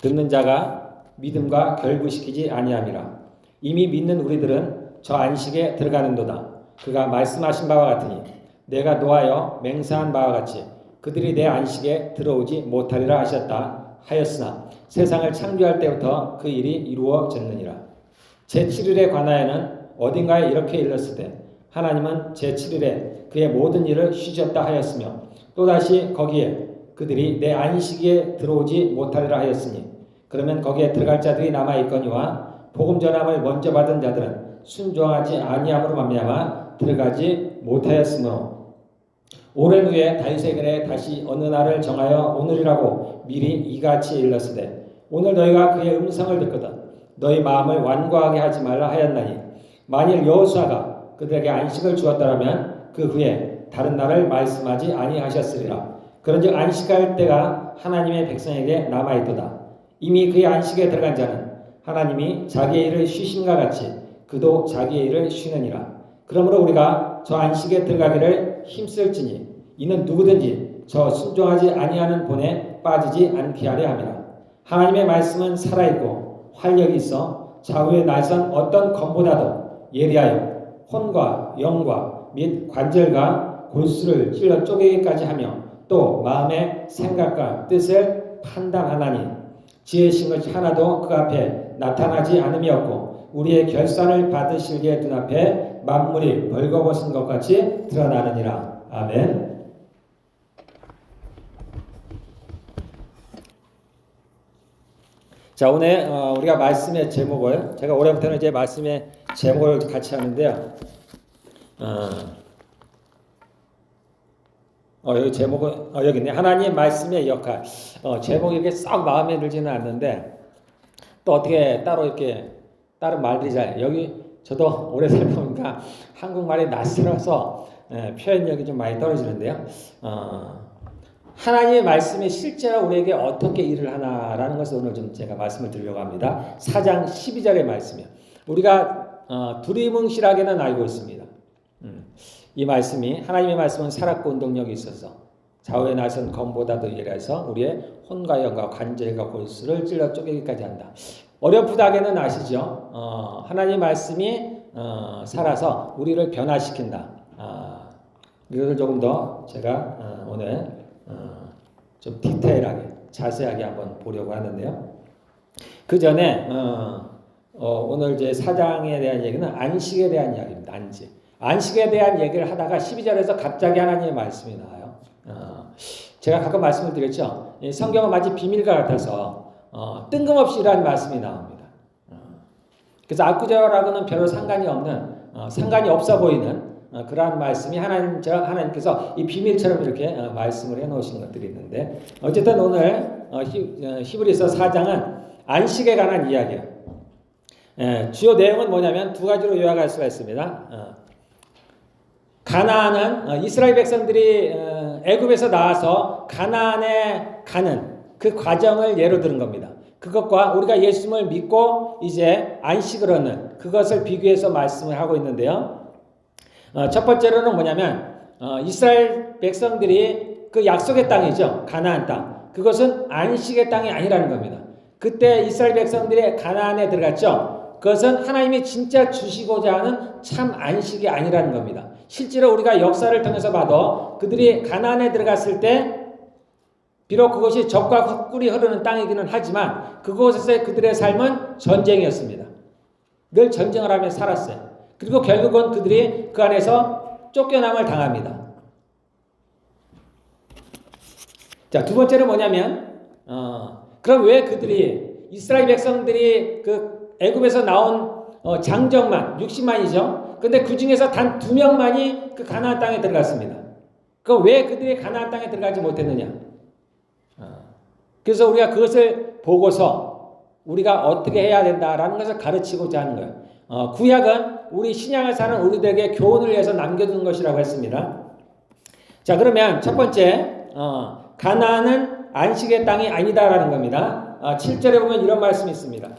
B: 듣는 자가 믿음과 결부시키지 아니함이라. 이미 믿는 우리들은 저 안식에 들어가는도다. 그가 말씀하신 바와 같으니 내가 노하여 맹세한 바와 같이 그들이 내 안식에 들어오지 못하리라 하셨다 하였으나 세상을 창조할 때부터 그 일이 이루어졌느니라. 제7일에 관하여는 어딘가에 이렇게 일렀으되 하나님은 제7일에 그의 모든 일을 쉬셨다 하였으며 또다시 거기에 그들이 내 안식에 들어오지 못하리라 하였으니 그러면 거기에 들어갈 자들이 남아있거니와 복음 전함을 먼저 받은 자들은 순종하지 아니함으로 말미암아 들어가지 못하였으므로 오랜 후에 다윗에게 다시 어느 날을 정하여 오늘이라고 미리 이같이 일렀으되 오늘 너희가 그의 음성을 듣거든 너희 마음을 완고하게 하지 말라 하였나니 만일 여호수아가 그들에게 안식을 주었더라면 그 후에 다른 날을 말씀하지 아니하셨으리라. 그런즉 안식할 때가 하나님의 백성에게 남아있도다. 이미 그의 안식에 들어간 자는 하나님이 자기의 일을 쉬심과 같이 그도 자기의 일을 쉬느니라. 그러므로 우리가 저 안식에 들어가기를 힘쓸지니 이는 누구든지 저 순종하지 아니하는 본에 빠지지 않게 하려 함이라. 하나님의 말씀은 살아있고 활력이 있어 좌우에 나선 어떤 검보다도 예리하여 혼과 영과 및 관절과 골수를 찔러 쪼개기까지 하며 또 마음의 생각과 뜻을 판단하나니 지혜신 것이 하나도 그 앞에 나타나지 않음이 없고 우리의 결산을 받으실기에 눈앞에 만물이 벌거벗은 것 같이 드러나느니라. 아멘. 자, 오늘 우리가 말씀의 제목을 제가 올해부터는 이제 말씀의 제목을 같이 하는데요. 여기 제목은 여기 있네. 하나님의 말씀의 역할. 제목이 이렇게 싹 마음에 들지는 않는데 또 어떻게 따로 이렇게 다른 말들이 잘 여기 저도 오래 살다 보니까 한국말이 낯설어서 표현력이 좀 많이 떨어지는데요. 하나님의 말씀이 실제로 우리에게 어떻게 일을 하나라는 것을 오늘 좀 제가 말씀을 드리려고 합니다. 4장 12절의 말씀이요. 우리가 두리뭉실하게는 알고 있습니다. 이 말씀이 하나님의 말씀은 살았고 운동력이 있어서 좌우에 나선 검보다도 예리해서 우리의 혼과 영과 관절과 골수를 찔러 쪼개기까지 한다. 어렴풋하게는 아시죠? 하나님의 말씀이 살아서 우리를 변화시킨다. 이것을 조금 더 제가 오늘 좀 디테일하게 자세하게 한번 보려고 하는데요. 그 전에 오늘 이제 4장에 대한 얘기는 안식에 대한 이야기입니다. 안식에 대한 얘기를 하다가 12절에서 갑자기 하나님의 말씀이 나와요. 제가 가끔 말씀을 드렸죠. 성경은 마치 비밀과 같아서 뜬금없이 이러한 말씀이 나옵니다. 그래서 압구절하고는 별로 상관이 없어 보이는 그러한 말씀이 하나님께서 이 비밀처럼 이렇게 말씀을 해놓으신 것들이 있는데 어쨌든 오늘 히브리서 4장은 안식에 관한 이야기예요. 주요 내용은 뭐냐면 두 가지로 요약할 수가 있습니다. 가나안은 이스라엘 백성들이 애굽에서 나와서 가나안에 가는 그 과정을 예로 들은 겁니다. 그것과 우리가 예수님을 믿고 이제 안식을 얻는 그것을 비교해서 말씀을 하고 있는데요. 첫 번째로는 뭐냐면 이스라엘 백성들이 그 약속의 땅이죠. 가나안 땅. 그것은 안식의 땅이 아니라는 겁니다. 그때 이스라엘 백성들이 가나안에 들어갔죠. 그것은 하나님이 진짜 주시고자 하는 참 안식이 아니라는 겁니다. 실제로 우리가 역사를 통해서 봐도 그들이 가나안에 들어갔을 때 비록 그것이 젖과 꿀이 흐르는 땅이기는 하지만 그곳에서의 그들의 삶은 전쟁이었습니다. 늘 전쟁을 하며 살았어요. 그리고 결국은 그들이 그 안에서 쫓겨남을 당합니다. 자, 두 번째는 뭐냐면 그럼 왜 그들이 이스라엘 백성들이 그 애굽에서 나온 장정만 60만이죠. 근데 그 중에서 단 2명만이 그 가나안 땅에 들어갔습니다. 그 왜 그들이 가나안 땅에 들어가지 못했느냐? 그래서 우리가 그것을 보고서 우리가 어떻게 해야 된다라는 것을 가르치고자 하는 거예요. 구약은 우리 신약을 사는 우리들에게 교훈을 위해서 남겨둔 것이라고 했습니다. 자, 그러면 첫 번째 가나안은 안식의 땅이 아니다라는 겁니다. 7절에 보면 이런 말씀이 있습니다.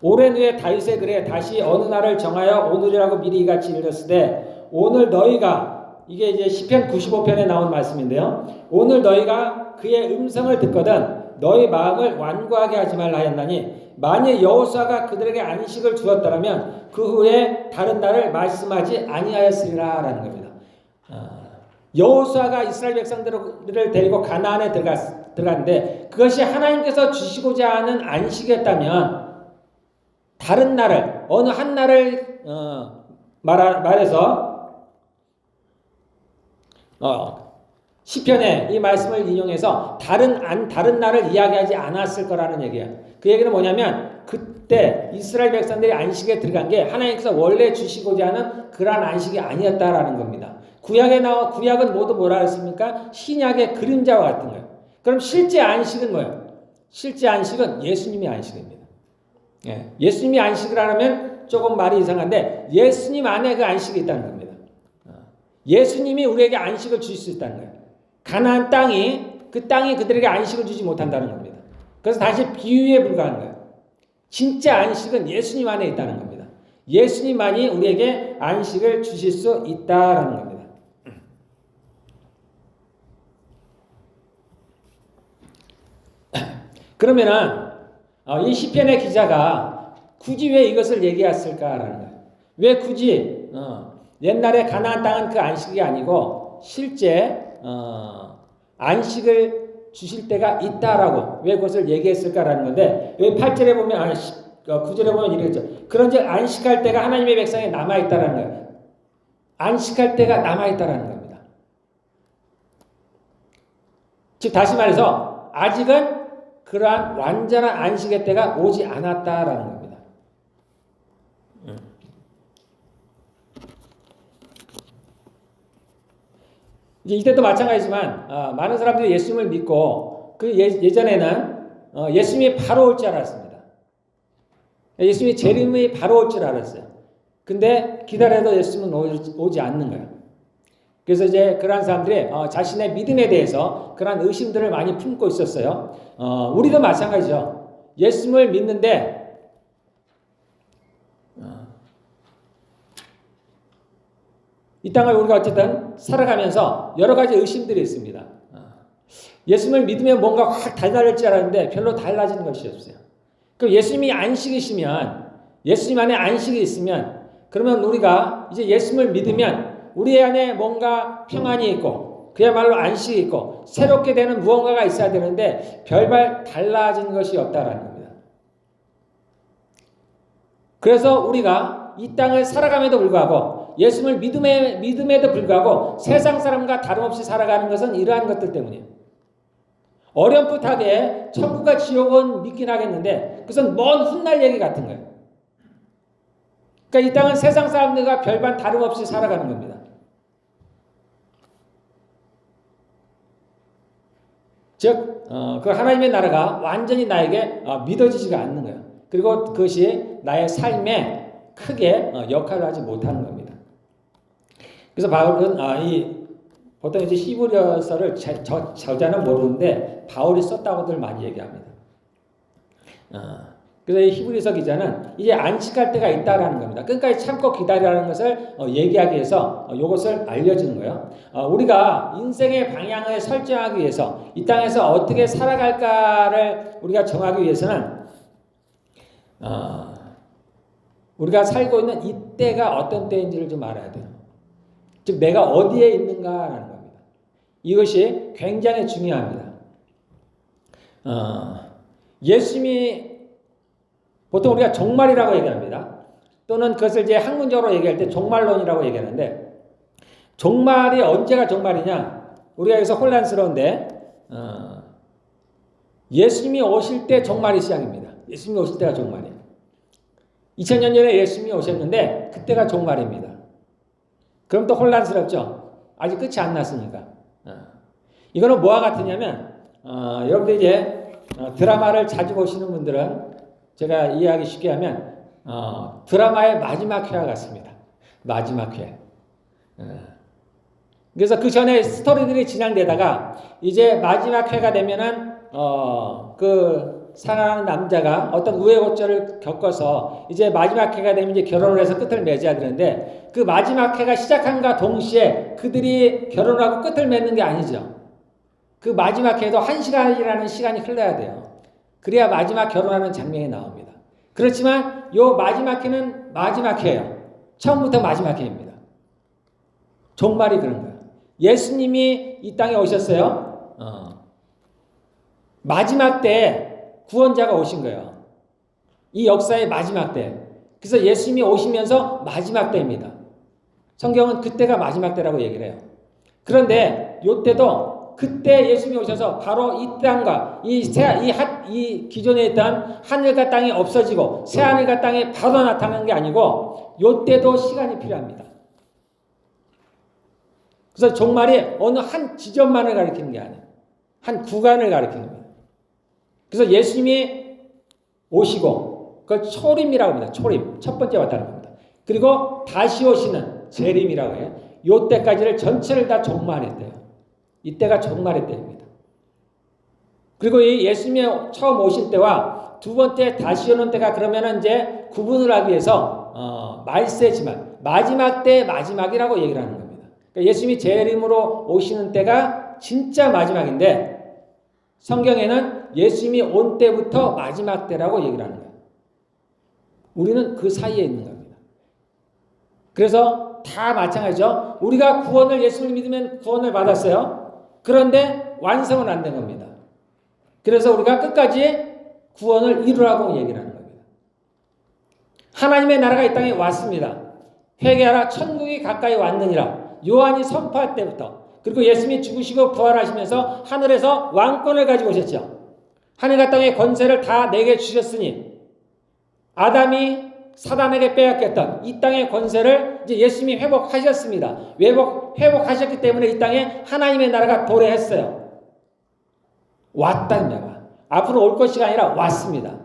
B: 오랜 후에 다윗의 글에 다시 어느 날을 정하여 오늘이라고 미리 이같이 읽었으되 오늘 너희가 이게 이제 시편 95편에 나온 말씀인데요. 오늘 너희가 그의 음성을 듣거든 너희 마음을 완고하게 하지 말라 하였나니 만일 여호수아가 그들에게 안식을 주었더라면 그 후에 다른 날을 말씀하지 아니하였으리라라는 겁니다. 여호수아가 이스라엘 백성들을 데리고 가나안에 들어갔는데 그것이 하나님께서 주시고자 하는 안식이었다면 다른 날을 어느 한 날을 말해서 시편에 이 말씀을 인용해서 다른 날을 이야기하지 않았을 거라는 얘기예요. 그 얘기는 뭐냐면 그때 이스라엘 백성들이 안식에 들어간 게 하나님께서 원래 주시고자 하는 그러한 안식이 아니었다라는 겁니다. 구약은 모두 뭐라 했습니까? 신약의 그림자와 같은 거예요. 그럼 실제 안식은 뭐예요? 실제 안식은 예수님이 안식입니다. 예수님이 안식을 하면 조금 말이 이상한데 예수님 안에 그 안식이 있다는 겁니다. 예수님이 우리에게 안식을 주실 수 있다는 거예요. 가나안 땅이 그들에게 안식을 주지 못한다는 겁니다. 그래서 다시 비유에 불과한 거예요. 진짜 안식은 예수님 안에 있다는 겁니다. 예수님만이 우리에게 안식을 주실 수 있다라는 겁니다. 그러면은 이 시편의 기자가 굳이 왜 이것을 얘기했을까라는 거예요. 왜 굳이 옛날에 가나안 땅은 그 안식이 아니고 실제 안식을 주실 때가 있다라고 왜 그것을 얘기했을까라는 건데 여기 8절에 보면 9절에 보면 이러겠죠. 그런즉 안식할 때가 하나님의 백성에 남아있다라는 거예요. 안식할 때가 남아있다라는 겁니다. 즉 다시 말해서 아직은 그러한 완전한 안식의 때가 오지 않았다라는 겁니다. 이제 이때도 마찬가지지만 많은 사람들이 예수님을 믿고 그 예전에는 예수님이 바로 올 줄 알았습니다. 예수님이 재림이 바로 올 줄 알았어요. 근데 기다려도 예수님은 오지 않는 거예요. 그래서 이제 그러한 사람들이 자신의 믿음에 대해서 그러한 의심들을 많이 품고 있었어요. 우리도 마찬가지죠. 예수님을 믿는데 이 땅을 우리가 어쨌든 살아가면서 여러 가지 의심들이 있습니다. 예수님을 믿으면 뭔가 확 달라질 줄 알았는데 별로 달라지는 것이 없어요. 그럼 예수님이 안식이시면 예수님 안에 안식이 있으면 그러면 우리가 이제 예수님을 믿으면 우리 안에 뭔가 평안이 있고 그야말로 안식이 있고 새롭게 되는 무언가가 있어야 되는데 별반 달라진 것이 없다라는 겁니다. 그래서 우리가 이 땅을 살아감에도 불구하고 예수님을 믿음에도 불구하고 세상 사람과 다름없이 살아가는 것은 이러한 것들 때문이에요. 어렴풋하게 천국과 지옥은 믿긴 하겠는데 그것은 먼 훗날 얘기 같은 거예요. 그러니까 이 땅은 세상 사람들과 별반 다름없이 살아가는 겁니다. 즉, 그 하나님의 나라가 완전히 나에게 믿어지지가 않는 거예요. 그리고 그것이 나의 삶에 크게 역할을 하지 못하는 겁니다. 그래서 바울은 보통 이제 히브리서를 저자는 모르는데 바울이 썼다고들 많이 얘기합니다. 그래서 이 히브리서 기자는 이제 안식할 때가 있다라는 겁니다. 끝까지 참고 기다리라는 것을 얘기하기 위해서 이것을 알려주는 거예요. 우리가 인생의 방향을 설정하기 위해서 이 땅에서 어떻게 살아갈까를 우리가 정하기 위해서는 우리가 살고 있는 이때가 어떤 때인지를 좀 알아야 돼요. 즉 내가 어디에 있는가라는 겁니다. 이것이 굉장히 중요합니다. 예수님이 보통 우리가 종말이라고 얘기합니다. 또는 그것을 이제 학문적으로 얘기할 때 종말론이라고 얘기하는데, 종말이 언제가 종말이냐? 우리가 여기서 혼란스러운데, 예수님이 오실 때 종말이 시작입니다. 예수님이 오실 때가 종말이에요. 2000년 전에 예수님이 오셨는데 그때가 종말입니다. 그럼 또 혼란스럽죠? 아직 끝이 안 났으니까. 이거는 뭐와 같으냐면, 여러분들 이제 드라마를 자주 보시는 분들은 제가 이해하기 쉽게 하면 드라마의 마지막 회와 같습니다. 마지막 회. 그래서 그 전에 스토리들이 진행되다가 이제 마지막 회가 되면은 그 사랑하는 남자가 어떤 우여곡절을 겪어서 이제 마지막 회가 되면 이제 결혼을 해서 끝을 맺어야 되는데, 그 마지막 회가 시작함과 동시에 그들이 결혼하고 끝을 맺는 게 아니죠. 그 마지막 회도 1시간이라는 시간이 흘러야 돼요. 그래야 마지막 결혼하는 장면이 나옵니다. 그렇지만 요 마지막 회는 마지막 회예요. 처음부터 마지막 회입니다. 종말이 그런 거예요. 예수님이 이 땅에 오셨어요. 마지막 때에 구원자가 오신 거예요. 이 역사의 마지막 때. 그래서 예수님이 오시면서 마지막 때입니다. 성경은 그때가 마지막 때라고 얘기를 해요. 그런데 이때도 그때 예수님이 오셔서 바로 이 땅과 이 기존에 있던 하늘과 땅이 없어지고 새 하늘과 땅이 바로 나타나는 게 아니고 이때도 시간이 필요합니다. 그래서 종말이 어느 한 지점만을 가리키는 게 아니에요. 한 구간을 가리키는 겁니다. 그래서 예수님이 오시고 그걸 초림이라고 합니다. 초림. 첫 번째 왔다는 겁니다. 그리고 다시 오시는 재림이라고 해요. 이때까지를 전체를 다 종말했대요. 이때가 종말의 때입니다. 그리고 이 예수님이 처음 오실 때와 두 번째 다시 오는 때가 그러면은 이제 구분을 하기 위해서 말세지만 마지막 때 마지막이라고 얘기를 하는 겁니다. 그러니까 예수님이 재림으로 오시는 때가 진짜 마지막인데 성경에는 예수님이 온 때부터 마지막 때라고 얘기를 하는 거예요. 우리는 그 사이에 있는 겁니다. 그래서 다 마찬가지죠. 우리가 구원을 예수님을 믿으면 구원을 받았어요. 그런데 완성은 안 된 겁니다. 그래서 우리가 끝까지 구원을 이루라고 얘기를 하는 겁니다. 하나님의 나라가 이 땅에 왔습니다. 회개하라 천국이 가까이 왔느니라. 요한이 선포할 때부터, 그리고 예수님이 죽으시고 부활하시면서 하늘에서 왕권을 가지고 오셨죠. 하늘과 땅의 권세를 다 내게 주셨으니 아담이 사단에게 빼앗겼던 이 땅의 권세를 이제 예수님이 회복하셨습니다. 회복하셨기 때문에 이 땅에 하나님의 나라가 도래했어요. 왔다는 말. 앞으로 올 것이 아니라 왔습니다.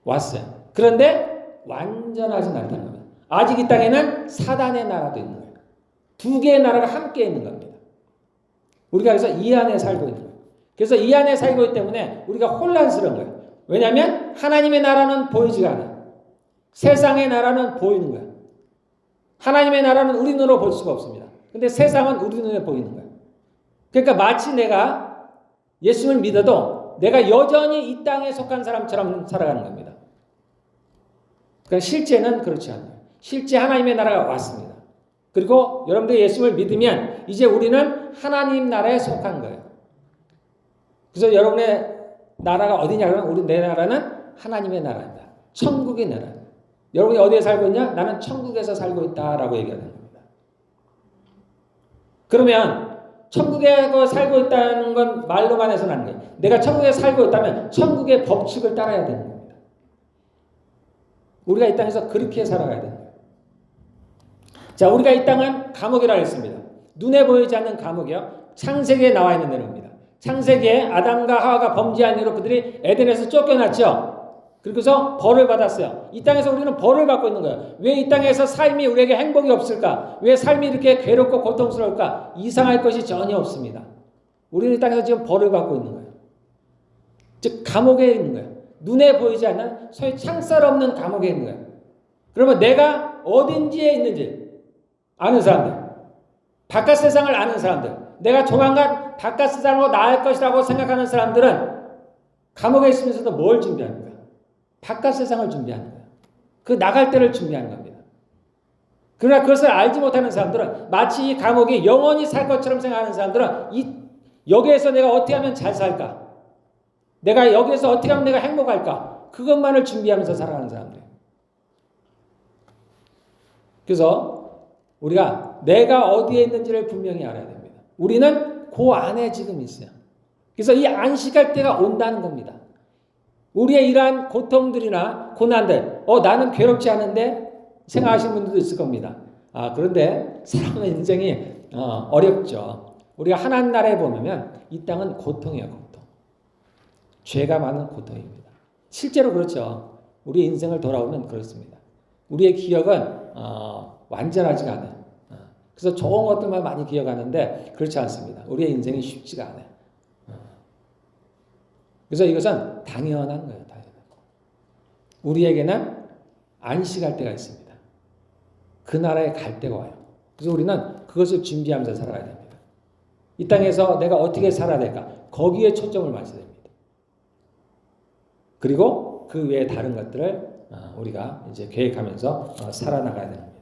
B: 왔어요. 그런데 완전하진 않다는 겁니다. 아직 이 땅에는 사단의 나라도 있는 거예요. 두 개의 나라가 함께 있는 겁니다. 우리가 그래서 이 안에 살고 있는 거예요. 그래서 이 안에 살고 있기 때문에 우리가 혼란스러운 거예요. 왜냐하면 하나님의 나라는 보이지가 않아요. 세상의 나라는 보이는 거예요. 하나님의 나라는 우리 눈으로 볼 수가 없습니다. 근데 세상은 우리 눈에 보이는 거예요. 그러니까 마치 내가 예수님을 믿어도 내가 여전히 이 땅에 속한 사람처럼 살아가는 겁니다. 그러니까 실제는 그렇지 않아요. 실제 하나님의 나라가 왔습니다. 그리고 여러분들이 예수님을 믿으면 이제 우리는 하나님 나라에 속한 거예요. 그래서 여러분의 나라가 어디냐 그러면 내 나라는 하나님의 나라입니다. 천국의 나라. 여러분이 어디에 살고 있냐? 나는 천국에서 살고 있다라고 얘기하는 겁니다. 그러면 천국에 살고 있다는 건 말로만 해서는 안 돼요. 내가 천국에 살고 있다면 천국의 법칙을 따라야 되는 겁니다. 우리가 이 땅에서 그렇게 살아가야 되는 거예요. 자, 우리가 이 땅은 감옥이라고 했습니다. 눈에 보이지 않는 감옥이요. 창세기에 나와 있는 내용입니다. 창세기에 아담과 하와가 범죄한 이유로 그들이 에덴에서 쫓겨났죠. 그리고서 벌을 받았어요. 이 땅에서 우리는 벌을 받고 있는 거예요. 왜 이 땅에서 삶이 우리에게 행복이 없을까? 왜 삶이 이렇게 괴롭고 고통스러울까? 이상할 것이 전혀 없습니다. 우리는 이 땅에서 지금 벌을 받고 있는 거예요. 즉 감옥에 있는 거예요. 눈에 보이지 않는 소위 창살 없는 감옥에 있는 거예요. 그러면 내가 어딘지에 있는지 아는 사람들, 바깥 세상을 아는 사람들, 내가 조만간 바깥 세상으로 나갈 것이라고 생각하는 사람들은 감옥에 있으면서도 뭘 준비합니까? 바깥 세상을 준비하는 거예요. 그 나갈 때를 준비하는 겁니다.
E: 그러나 그것을 알지 못하는 사람들은 마치 이 감옥이 영원히 살 것처럼 생각하는 사람들은 여기에서 내가 어떻게 하면 잘 살까? 내가 여기에서 어떻게 하면 내가 행복할까? 그것만을 준비하면서 살아가는 사람들이에요. 그래서 우리가 내가 어디에 있는지를 분명히 알아야 됩니다. 우리는 그 안에 지금 있어요. 그래서 이 안식할 때가 온다는 겁니다. 우리의 이러한 고통들이나 고난들, 나는 괴롭지 않은데 생각하시는 분들도 있을 겁니다. 그런데 사람의 인생이 어렵죠. 우리가 하나님 나라에 보면 이 땅은 고통이에요, 고통. 죄가 많은 고통입니다. 실제로 그렇죠. 우리 인생을 돌아보면 그렇습니다. 우리의 기억은 완전하지가 않아요. 그래서 좋은 것들만 많이 기억하는데 그렇지 않습니다. 우리의 인생이 쉽지가 않아요. 그래서 이것은 당연한 거예요. 당연한 거. 우리에게는 안식할 때가 있습니다. 그 나라에 갈 때가 와요. 그래서 우리는 그것을 준비하면서 살아야 됩니다. 이 땅에서 내가 어떻게 살아야 될까? 거기에 초점을 맞춰야 됩니다. 그리고 그 외에 다른 것들을 우리가 이제 계획하면서 살아나가야 됩니다.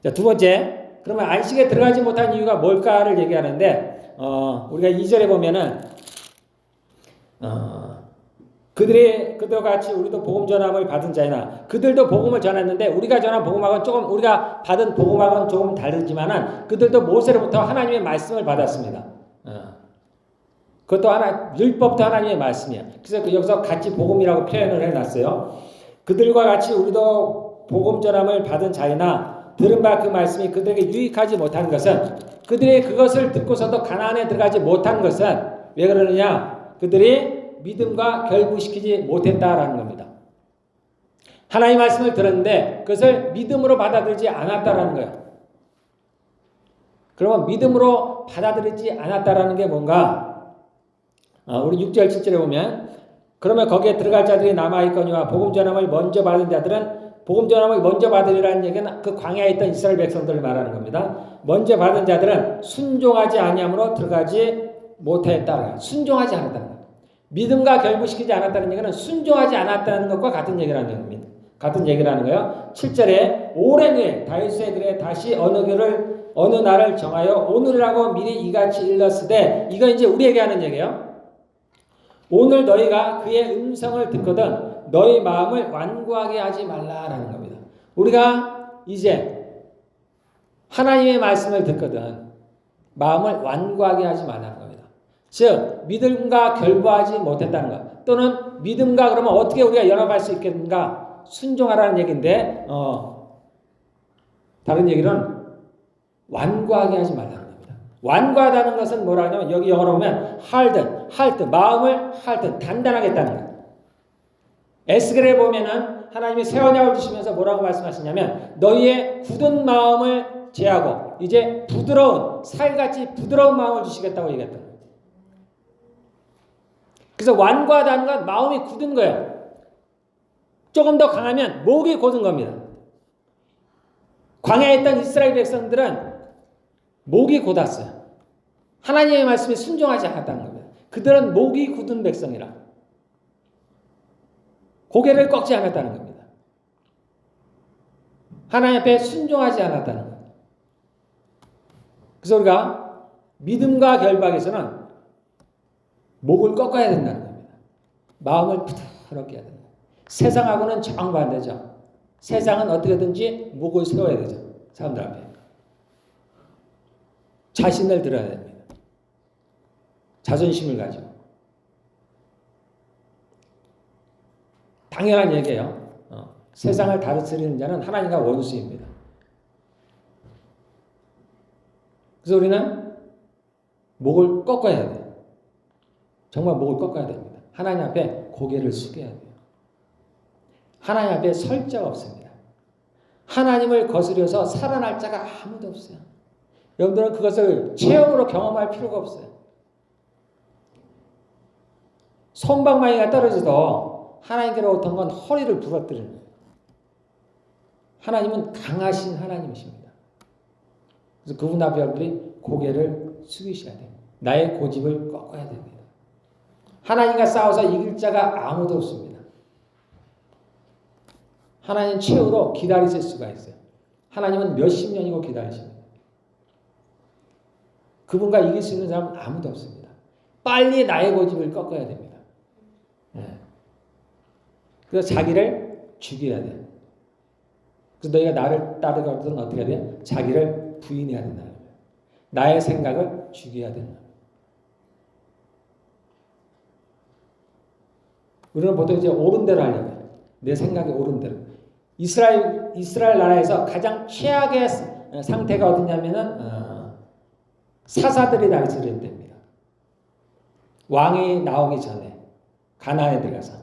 E: 자, 두 번째, 그러면 안식에 들어가지 못한 이유가 뭘까를 얘기하는데 우리가 2절에 보면은 그들과 같이 우리도 복음 전함을 받은 자이나 그들도 복음을 전했는데 우리가 전한 복음하고는 조금 우리가 받은 복음하고는 조금 다르지만은 그들도 모세로부터 하나님의 말씀을 받았습니다. 그것도 율법도 하나님의 말씀이야. 그래서 여기서 같이 복음이라고 표현을 해놨어요. 그들과 같이 우리도 복음 전함을 받은 자이나 들은 바 그 말씀이 그들에게 유익하지 못한 것은 그들이 그것을 듣고서도 가나안에 들어가지 못한 것은 왜 그러느냐? 그들이 믿음과 결부시키지 못했다라는 겁니다. 하나님의 말씀을 들었는데 그것을 믿음으로 받아들이지 않았다라는 거예요. 그러면 믿음으로 받아들이지 않았다라는 게 뭔가? 우리 6절 7절에 보면 그러면 거기에 들어갈 자들이 남아있거니와 복음 전함을 먼저 받은 자들은 복음 전함을 먼저 받으리라는 얘기는 그 광야에 있던 이스라엘 백성들을 말하는 겁니다. 먼저 받은 자들은 순종하지 아니함으로 들어가지 못했다. 순종하지 않았다는 거예요. 믿음과 결부시키지 않았다는 얘기는 순종하지 않았다는 것과 같은 얘기라는 겁니다. 같은 얘기라는 거예요. 7절에 오랜 후에 다윗의 글에 다시 어느 날을 정하여 오늘이라고 미리 이같이 일렀으되 이거 이제 우리에게 하는 얘기예요. 오늘 너희가 그의 음성을 듣거든 너희 마음을 완고하게 하지 말라라는 겁니다. 우리가 이제 하나님의 말씀을 듣거든 마음을 완고하게 하지 말라는 겁니다. 즉 믿음과 결부하지 못했다는 것 또는 믿음과 그러면 어떻게 우리가 연합할 수 있겠는가? 순종하라는 얘기인데 다른 얘기는 완고하게 하지 말라는 겁니다. 완고하다는 것은 뭐라 하냐면 여기 영어로 보면 hard, 마음을 hard, 단단하게 했다는 거예요. 에스겔에 보면은 하나님이 새 언약을 주시면서 뭐라고 말씀하시냐면 너희의 굳은 마음을 제하고 이제 부드러운 살같이 부드러운 마음을 주시겠다고 얘기했던 거예요. 그래서 완고하다는 건 마음이 굳은 거예요. 조금 더 강하면 목이 곧은 겁니다. 광야에 있던 이스라엘 백성들은 목이 곧았어요. 하나님의 말씀에 순종하지 않았다는 겁니다. 그들은 목이 굳은 백성이라 고개를 꺾지 않았다는 겁니다. 하나님 앞에 순종하지 않았다는 겁니다. 그래서 우리가 믿음과 결박에서는 목을 꺾어야 된다는 겁니다. 마음을 부드럽게 해야 됩니다. 세상하고는 정반대죠. 세상은 어떻게든지 목을 세워야 되죠. 사람들 앞에. 자신을 들어야 됩니다. 자존심을 가지고. 당연한 얘기예요. 세상을 다스리는 자는 하나님과 원수입니다. 그래서 우리는 목을 꺾어야 돼요. 정말 목을 꺾어야 됩니다. 하나님 앞에 고개를 숙여야 돼요. 하나님 앞에 설 자가 없습니다. 하나님을 거스려서 살아날 자가 아무도 없어요. 여러분들은 그것을 체험으로 경험할 필요가 없어요. 솜방망이가 떨어져도 하나님께로부터 건 허리를 부러뜨리는 거예요. 하나님은 강하신 하나님이십니다. 그래서 그분 앞에 여러분들이 고개를 숙이셔야 돼요. 나의 고집을 꺾어야 됩니다. 하나님과 싸워서 이길 자가 아무도 없습니다. 하나님 최후로 기다리실 수가 있어요. 하나님은 몇십 년이고 기다리십니다. 그분과 이길 수 있는 사람은 아무도 없습니다. 빨리 나의 고집을 꺾어야 됩니다. 그래서 자기를 죽여야 돼요. 그래서 너희가 나를 따르거든 어떻게 해야 돼요? 자기를 부인해야 된다. 나의 생각을 죽여야 된다. 우리는 보통 이제 옳은 대로 하려고 해요. 내 생각이 옳은 대로. 이스라엘 나라에서 가장 최악의 상태가 어디냐면은 사사들이 다스릴 때입니다. 왕이 나오기 전에 가나안에 들어가서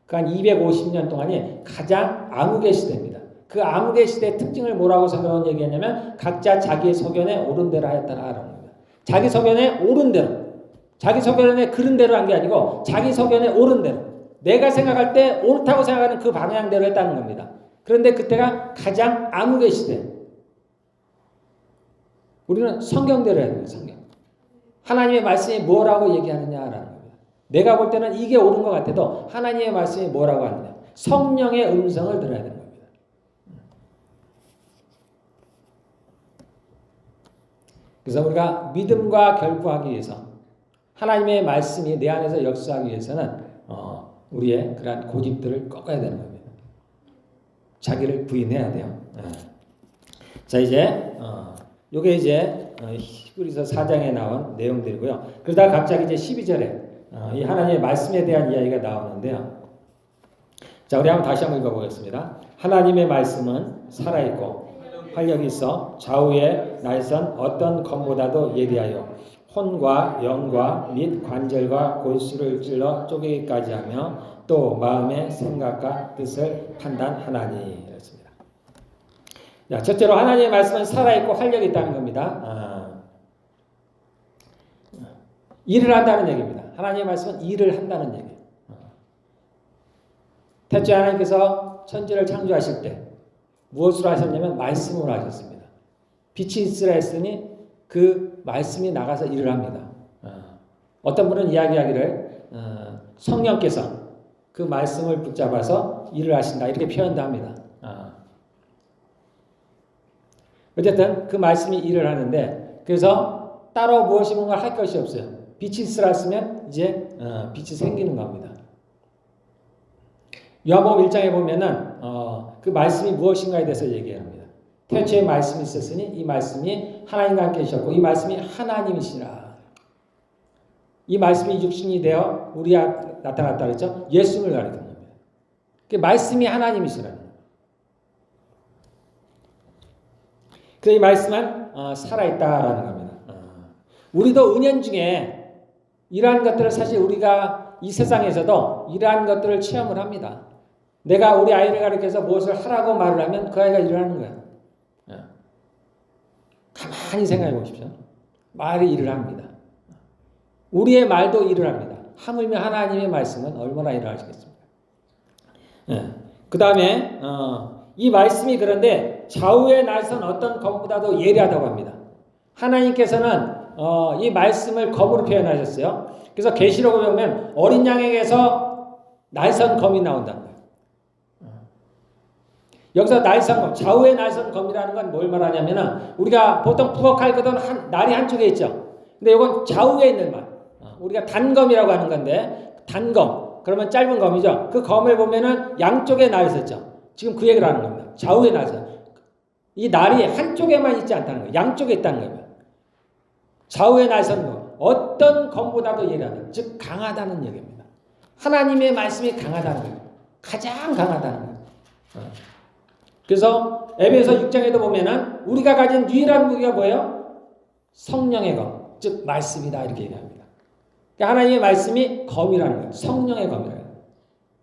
E: 그 한 250년 동안이 가장 암흑의 시대입니다. 그 암흑의 시대의 특징을 뭐라고 설명을 얘기하냐면 각자 자기의 소견에 옳은 대로 하였다라는 겁니다. 자기 소견에 옳은 대로, 자기 소견에 그른 대로 한 게 아니고 자기 소견에 옳은 대로, 내가 생각할 때 옳다고 생각하는 그 방향대로 했다는 겁니다. 그런데 그때가 가장 암흑의 시대. 우리는 성경대로 해야 돼요. 성경. 하나님의 말씀이 뭐라고 얘기하느냐라는 겁니다. 내가 볼 때는 이게 옳은 것 같아도 하나님의 말씀이 뭐라고 하느냐. 성령의 음성을 들어야 되는 겁니다. 그래서 우리가 믿음과 결부하기 위해서 하나님의 말씀이 내 안에서 역사하기 위해서는 우리의 그러한 고집들을 꺾어야 되는 겁니다. 자기를 부인해야 돼요. 자, 이제 요게 이제 히브리서 4장에 나온 내용들이고요. 그러다가 갑자기 이제 12절에 이 하나님의 말씀에 대한 이야기가 나오는데요. 자, 우리 한번 다시 한번 읽어보겠습니다. 하나님의 말씀은 살아있고 활력이 있어 좌우에 날선 어떤 검보다도 예리하여 혼과 영과 및 관절과 골수를 찔러 쪼개기까지 하며 또 마음의 생각과 뜻을 판단하나니. 그렇습니다. 자, 첫째로 하나님의 말씀은 살아있고 활력이 있다는 겁니다. 일을 한다는 얘기입니다. 하나님의 말씀은 일을 한다는 얘기예요. 태초에 하나님께서 천지를 창조하실 때 무엇으로 하셨냐면 말씀으로 하셨습니다. 빛이 있으라 했으니 그 말씀이 나가서 일을 합니다. 어떤 분은 이야기하기를 성령께서 그 말씀을 붙잡아서 일을 하신다 이렇게 표현도 합니다. 어쨌든 그 말씀이 일을 하는데 그래서 따로 무엇이 뭔가 할 것이 없어요. 빛이 있으라 했으면 이제 빛이 생기는 겁니다. 요한복음 1장에 보면은 그 말씀이 무엇인가에 대해서 얘기합니다. 태초에 말씀이 있었으니 이 말씀이 하나님과 함께 계셨고 이 말씀이 하나님이시라. 이 말씀이 육신이 되어 우리 앞에 나타났다 그랬죠. 예수를 가리키는 겁니다. 그 말씀이 하나님이시라는 거예요. 그래서 이 말씀은 살아있다라는 겁니다. 우리도 은연중에 이러한 것들을 사실 우리가 이 세상에서도 이러한 것들을 체험을 합니다. 내가 우리 아이를 가르쳐서 무엇을 하라고 말을 하면 그 아이가 일을 하는 거예요. 가만히 생각해 보십시오. 말이 일을 합니다. 우리의 말도 일을 합니다. 하물며 하나님의 말씀은 얼마나 일을 하시겠습니까? 그 다음에 이 말씀이 그런데 좌우에 날선 어떤 검보다도 예리하다고 합니다. 하나님께서는 이 말씀을 검으로 표현하셨어요. 그래서 계시록을 보면 어린 양에게서 날선 검이 나온다는 거예요. 여기서 날선 검, 좌우에 날선 검이라는 건 뭘 말하냐면은 우리가 보통 부엌칼거든 날이 한쪽에 있죠. 근데 이건 좌우에 있는 말. 우리가 단검이라고 하는 건데 단검. 그러면 짧은 검이죠. 그 검을 보면은 양쪽에 날 있었죠. 지금 그 얘기를 하는 겁니다. 좌우에 날선. 이 날이 한쪽에만 있지 않다는 거예요. 양쪽에 있다는 거예요. 좌우에 날선 검. 어떤 검보다도 예리하다. 즉 강하다는 얘기입니다. 하나님의 말씀이 강하다는 거예요. 가장 강하다는 거예요. 그래서 에베소 6장에도 보면은 우리가 가진 유일한 무기가 뭐예요? 성령의 검, 즉 말씀이다 이렇게 얘기합니다. 그러니까 하나님의 말씀이 검이라는 거예요. 성령의 검이라는 거예요.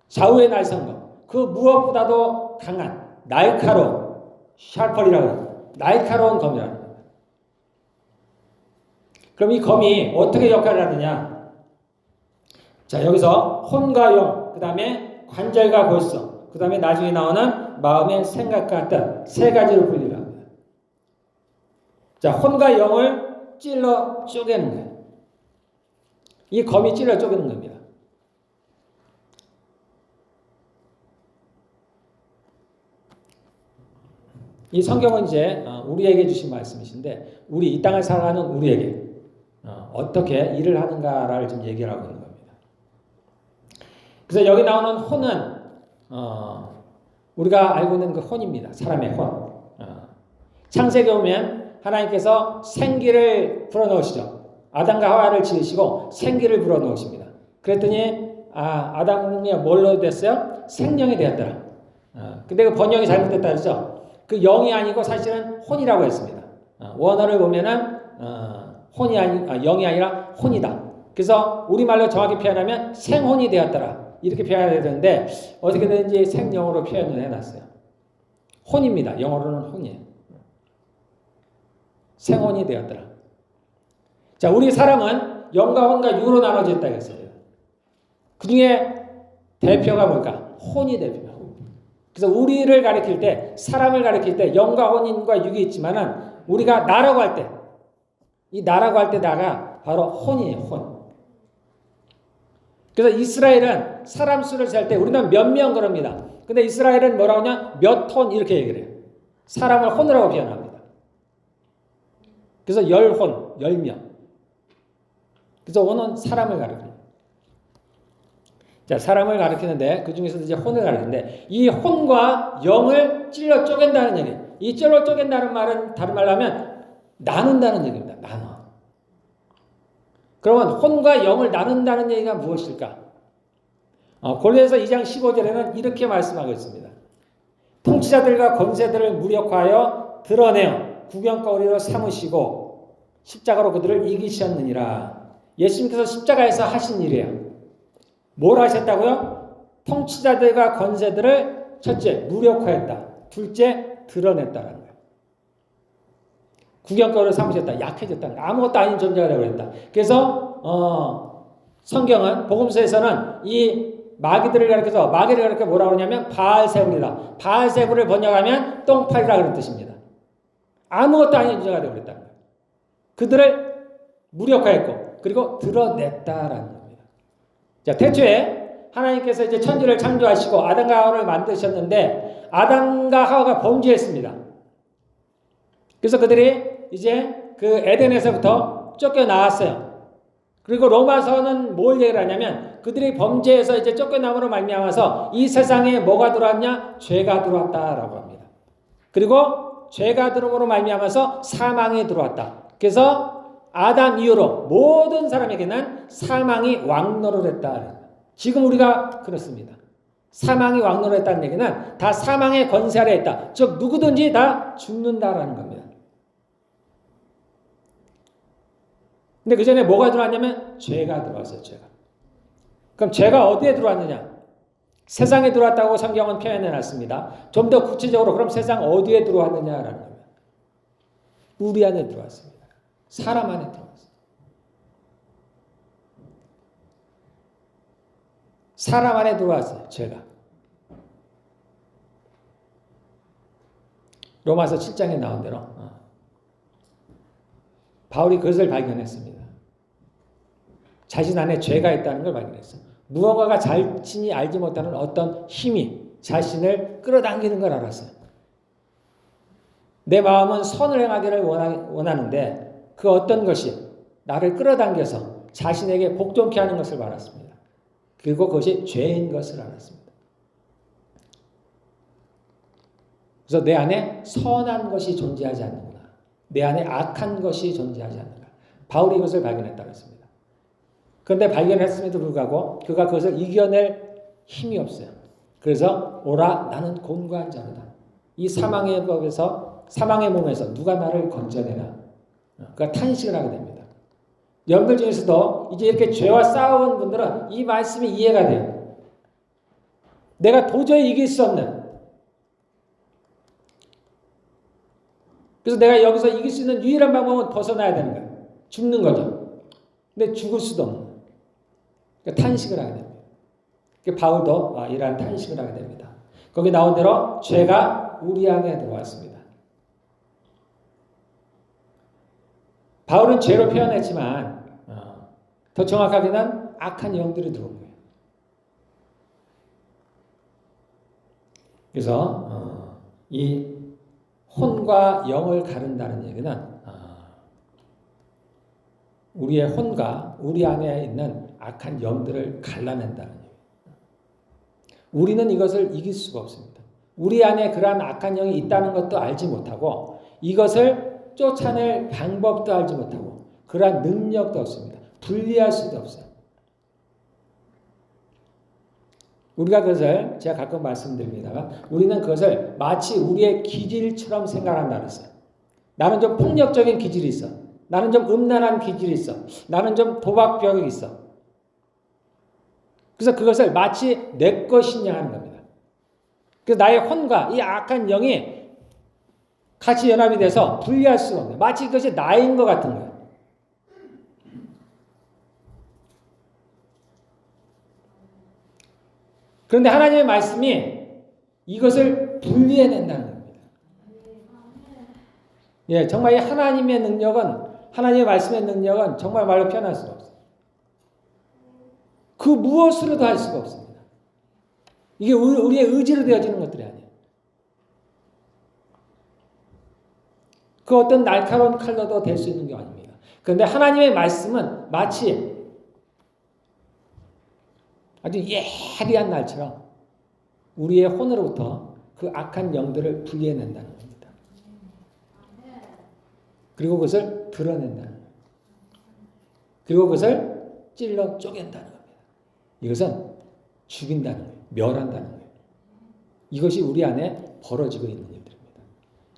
E: 좌우의 날선 검, 그 무엇보다도 강한 날카로운 샤펄이라고 해요. 날카로운 검이라는 거예요. 그럼 이 검이 어떻게 역할을 하느냐? 자, 여기서 혼과 영, 그 다음에 관절과 골수, 그 다음에 나중에 나오는 마음의 생각과 뜻, 세 가지로 분리를 합니다. 자, 혼과 영을 찔러 쪼개는 거예요. 이 검이 찔러 쪼개는 겁니다. 이 성경은 이제 우리에게 주신 말씀이신데 우리 이 땅을 살아가는 우리에게 어떻게 일을 하는가를 좀 얘기를 하고 있는 겁니다. 그래서 여기 나오는 혼은 우리가 알고 있는 그 혼입니다. 사람의 혼. 창세기에 보면 하나님께서 생기를 불어넣으시죠. 아담과 하와를 지으시고 생기를 불어넣으십니다. 그랬더니 아담이 뭘로 됐어요? 생명이 되었더라. 근데 그 번역이 잘못됐다 그러죠. 그 영이 아니고 사실은 혼이라고 했습니다. 원어를 보면은 혼이 영이 아니라 혼이다. 그래서 우리말로 정확히 표현하면 생혼이 되었더라. 이렇게 표현해야 되는데 어떻게든지 생영으로 표현을 해놨어요. 혼입니다. 영어로는 혼이에요. 생혼이 되었더라. 자, 우리 사람은 영과 혼과 육으로 나눠져 있다 했어요. 그 중에 대표가 뭘까? 혼이 대표야. 그래서 우리를 가리킬 때, 사람을 가리킬 때 영과 혼과 육이 있지만은 우리가 나라고 할 때, 이 나라고 할 때 나가 바로 혼이에요. 혼. 그래서 이스라엘은 사람 수를 셀 때 우리는 몇 명 그럽니다. 근데 이스라엘은 뭐라고 하냐? 몇 혼 이렇게 얘기를 해요. 사람을 혼이라고 표현합니다. 그래서 10혼, 10명. 그래서 혼은 사람을 가리켜요. 자, 사람을 가리키는데 그 중에서도 이제 혼을 가리키는데 이 혼과 영을 찔러 쪼갠다는 얘기. 이 찔러 쪼갠다는 말은 다른 말로 하면 나눈다는 얘기입니다. 나눠. 그러면 혼과 영을 나눈다는 얘기가 무엇일까? 골로새서 2장 15절에는 이렇게 말씀하고 있습니다. 통치자들과 권세들을 무력화하여 드러내어 구경거리로 삼으시고 십자가로 그들을 이기셨느니라. 예수님께서 십자가에서 하신 일이에요. 뭘 하셨다고요? 통치자들과 권세들을 첫째 무력화했다. 둘째 드러냈다라는 거예요. 구경거리로 삼으셨다. 약해졌다. 아무것도 아닌 존재가 되고 그랬다. 그래서 성경은 복음서에서는 이 마귀들을 가리켜서 마귀를 가리켜 뭐라고 하냐면 바알세불이다. 바알세불을 번역하면 똥파리라 그런 뜻입니다. 아무것도 아닌 존재가 되고 그랬다는 거예요. 그들을 무력화했고 그리고 드러냈다라는 겁니다. 자, 태초에 하나님께서 이제 천지를 창조하시고 아담과 하와를 만드셨는데 아담과 하와가 범죄했습니다. 그래서 그들이 이제 그 에덴에서부터 쫓겨나왔어요. 그리고 로마서는 뭘 얘기를 하냐면 그들이 범죄해서 이제 쫓겨남으로 말미암아서 이 세상에 뭐가 들어왔냐? 죄가 들어왔다라고 합니다. 그리고 죄가 들어옴으로 말미암아서 사망이 들어왔다. 그래서 아담 이후로 모든 사람에게는 사망이 왕노를 했다. 지금 우리가 그렇습니다. 사망이 왕노를 했다는 얘기는 다 사망의 권세 아래 있다. 즉 누구든지 다 죽는다라는 겁니다. 근데 그 전에 뭐가 들어왔냐면 죄가 들어왔어요. 죄가. 그럼 죄가 어디에 들어왔느냐? 세상에 들어왔다고 성경은 표현해 놨습니다. 좀 더 구체적으로 그럼 세상 어디에 들어왔느냐라는 겁니다. 우리 안에 들어왔습니다. 사람 안에 들어왔어요. 사람 안에 들어왔어요. 죄가. 로마서 7장에 나온 대로 바울이 그것을 발견했습니다. 자신 안에 죄가 있다는 걸 발견했어요. 무언가가 자신이 알지 못하는 어떤 힘이 자신을 끌어당기는 걸 알았어요. 내 마음은 선을 행하기를 원하는데 그 어떤 것이 나를 끌어당겨서 자신에게 복종케 하는 것을 알았습니다. 그리고 그것이 죄인 것을 알았습니다. 그래서 내 안에 선한 것이 존재하지 않는구나. 내 안에 악한 것이 존재하지 않는가. 바울이 이것을 발견했다고 했습니다. 그런데 발견했음에도 불구하고 그가 그것을 이겨낼 힘이 없어요. 그래서 오라 나는 곤고한 자로다. 이 사망의 법에서 사망의 몸에서 누가 나를 건져내나. 그가 탄식을 하게 됩니다. 여러분들 중에서도 이제 이렇게 죄와 싸워온 분들은 이 말씀이 이해가 돼요. 내가 도저히 이길 수 없는 그래서 내가 여기서 이길 수 있는 유일한 방법은 벗어나야 되는 거예요. 죽는 거죠. 근데 죽을 수도 없는 거예요. 그러니까 탄식을 하게 됩니다. 그러니까 바울도 이러한 탄식을 하게 됩니다. 거기 나온 대로 죄가 우리 안에 들어왔습니다. 바울은 죄로 표현했지만 더 정확하게는 악한 영들이 들어온 거예요. 그래서 이 혼과 영을 가른다는 얘기는 우리의 혼과 우리 안에 있는 악한 영들을 갈라낸다는 얘기예요. 우리는 이것을 이길 수가 없습니다. 우리 안에 그러한 악한 영이 있다는 것도 알지 못하고 이것을 쫓아낼 방법도 알지 못하고 그러한 능력도 없습니다. 분리할 수도 없어요. 우리가 그것을 제가 가끔 말씀드립니다만 우리는 그것을 마치 우리의 기질처럼 생각한다 그랬어요. 나는 좀 폭력적인 기질이 있어. 나는 좀 음란한 기질이 있어. 나는 좀 도박병이 있어. 그래서 그것을 마치 내 것이냐 하는 겁니다. 그래서 나의 혼과 이 악한 영이 같이 연합이 돼서 분리할 수가 없는 마치 그것이 나인 것 같은 거예요. 그런데 하나님의 말씀이 이것을 분리해낸다는 겁니다. 예, 정말 이 하나님의 능력은 하나님의 말씀의 능력은 정말 말로 표현할 수가 없어요. 그 무엇으로도 할 수가 없습니다. 이게 우리의 의지로 되어지는 것들이 아니에요. 그 어떤 날카로운 칼로도 될 수 있는 게 아닙니다. 그런데 하나님의 말씀은 마치 아주 예리한 날처럼 우리의 혼으로부터 그 악한 영들을 분리해낸다는 겁니다. 그리고 그것을 드러낸다는 거예요. 그리고 그것을 찔러 쪼갠다는 겁니다. 이것은 죽인다는 거예요. 멸한다는 거예요. 이것이 우리 안에 벌어지고 있는 일들입니다.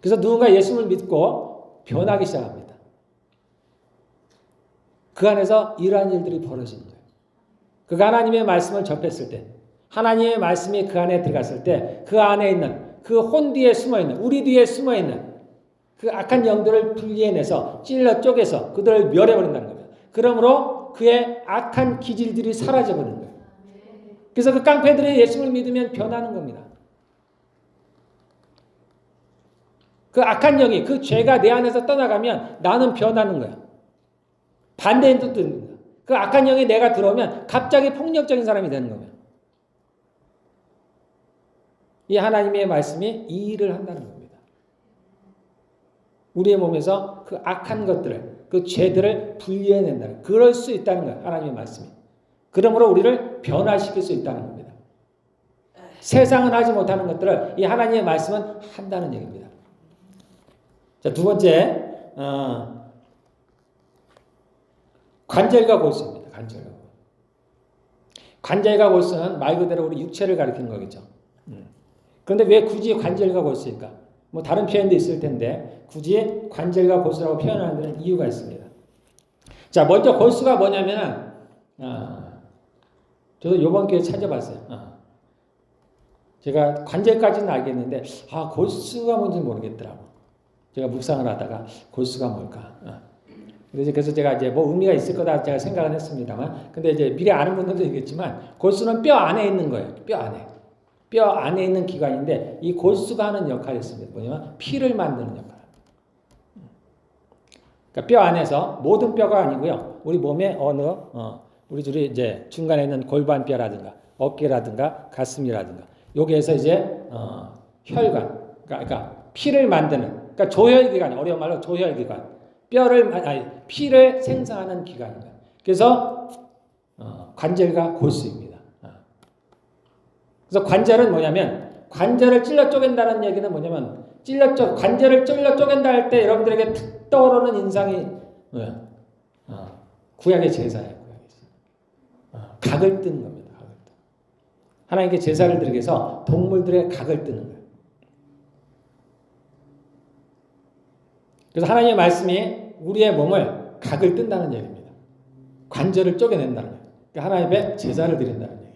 E: 그래서 누군가 예수를 믿고 변하기 시작합니다. 그 안에서 이러한 일들이 벌어지는 거예요. 그가 하나님의 말씀을 접했을 때 하나님의 말씀이 그 안에 들어갔을 때 그 안에 있는 그 혼 뒤에 숨어있는 우리 뒤에 숨어있는 그 악한 영들을 분리해내서 찔러 쪼개서 그들을 멸해버린다는 겁니다. 그러므로 그의 악한 기질들이 사라져버리는 거예요. 그래서 그 깡패들이 예수를 믿으면 변하는 겁니다. 그 악한 영이 그 죄가 내 안에서 떠나가면 나는 변하는 거예요. 반대인 뜻도 있는 거예요. 그 악한 영이 내가 들어오면 갑자기 폭력적인 사람이 되는 겁니다. 이 하나님의 말씀이 이 일을 한다는 겁니다. 우리의 몸에서 그 악한 것들을 그 죄들을 분리해낸다는 그럴 수 있다는 거예요. 하나님의 말씀이. 그러므로 우리를 변화시킬 수 있다는 겁니다. 세상은 하지 못하는 것들을 이 하나님의 말씀은 한다는 얘기입니다. 자, 두 번째 관절과 골수입니다. 관절과 골수는 말 그대로 우리 육체를 가리키는 거겠죠. 그런데 왜 굳이 관절과 골수일까? 뭐 다른 표현도 있을 텐데 굳이 관절과 골수라고 표현하는 데는 이유가 있습니다. 자, 먼저 골수가 뭐냐면은 저도 이번 기회에 찾아봤어요. 제가 관절까지는 알겠는데 골수가 뭔지 모르겠더라고. 제가 묵상을 하다가 골수가 뭘까? 그래서 제가 이제 뭐 의미가 있을 거다 제가 생각은 했습니다만, 근데 이제 미리 아는 분들도 있겠지만 골수는 뼈 안에 있는 거예요. 뼈 안에 있는 기관인데 이 골수가 하는 역할이 있습니다. 뭐냐면 피를 만드는 역할. 그러니까 뼈 안에서 모든 뼈가 아니고요. 우리 몸의 우리 둘이 이제 중간에 있는 골반뼈라든가 어깨라든가 가슴이라든가 여기에서 이제 혈관, 그러니까 피를 만드는, 그러니까 조혈기관, 어려운 말로 조혈기관, 피를 생성하는 기관입니다. 그래서 관절과 골수입니다. 그래서 관절은 뭐냐면 관절을 찔러 쪼갠다는 얘기는 뭐냐면 관절을 찔러 쪼갠다 할 때 여러분들에게 탁 떠오르는 인상이 구약의 제사예요. 각을 뜨는 겁니다. 하나님께 제사를 드리기 위해서 동물들의 각을 뜨는 거예요. 그래서 하나님의 말씀이 우리의 몸을 각을 뜬다는 얘기입니다. 관절을 쪼개낸다는 거예요. 그러니까 하나님의 제사를 드린다는 얘기예요.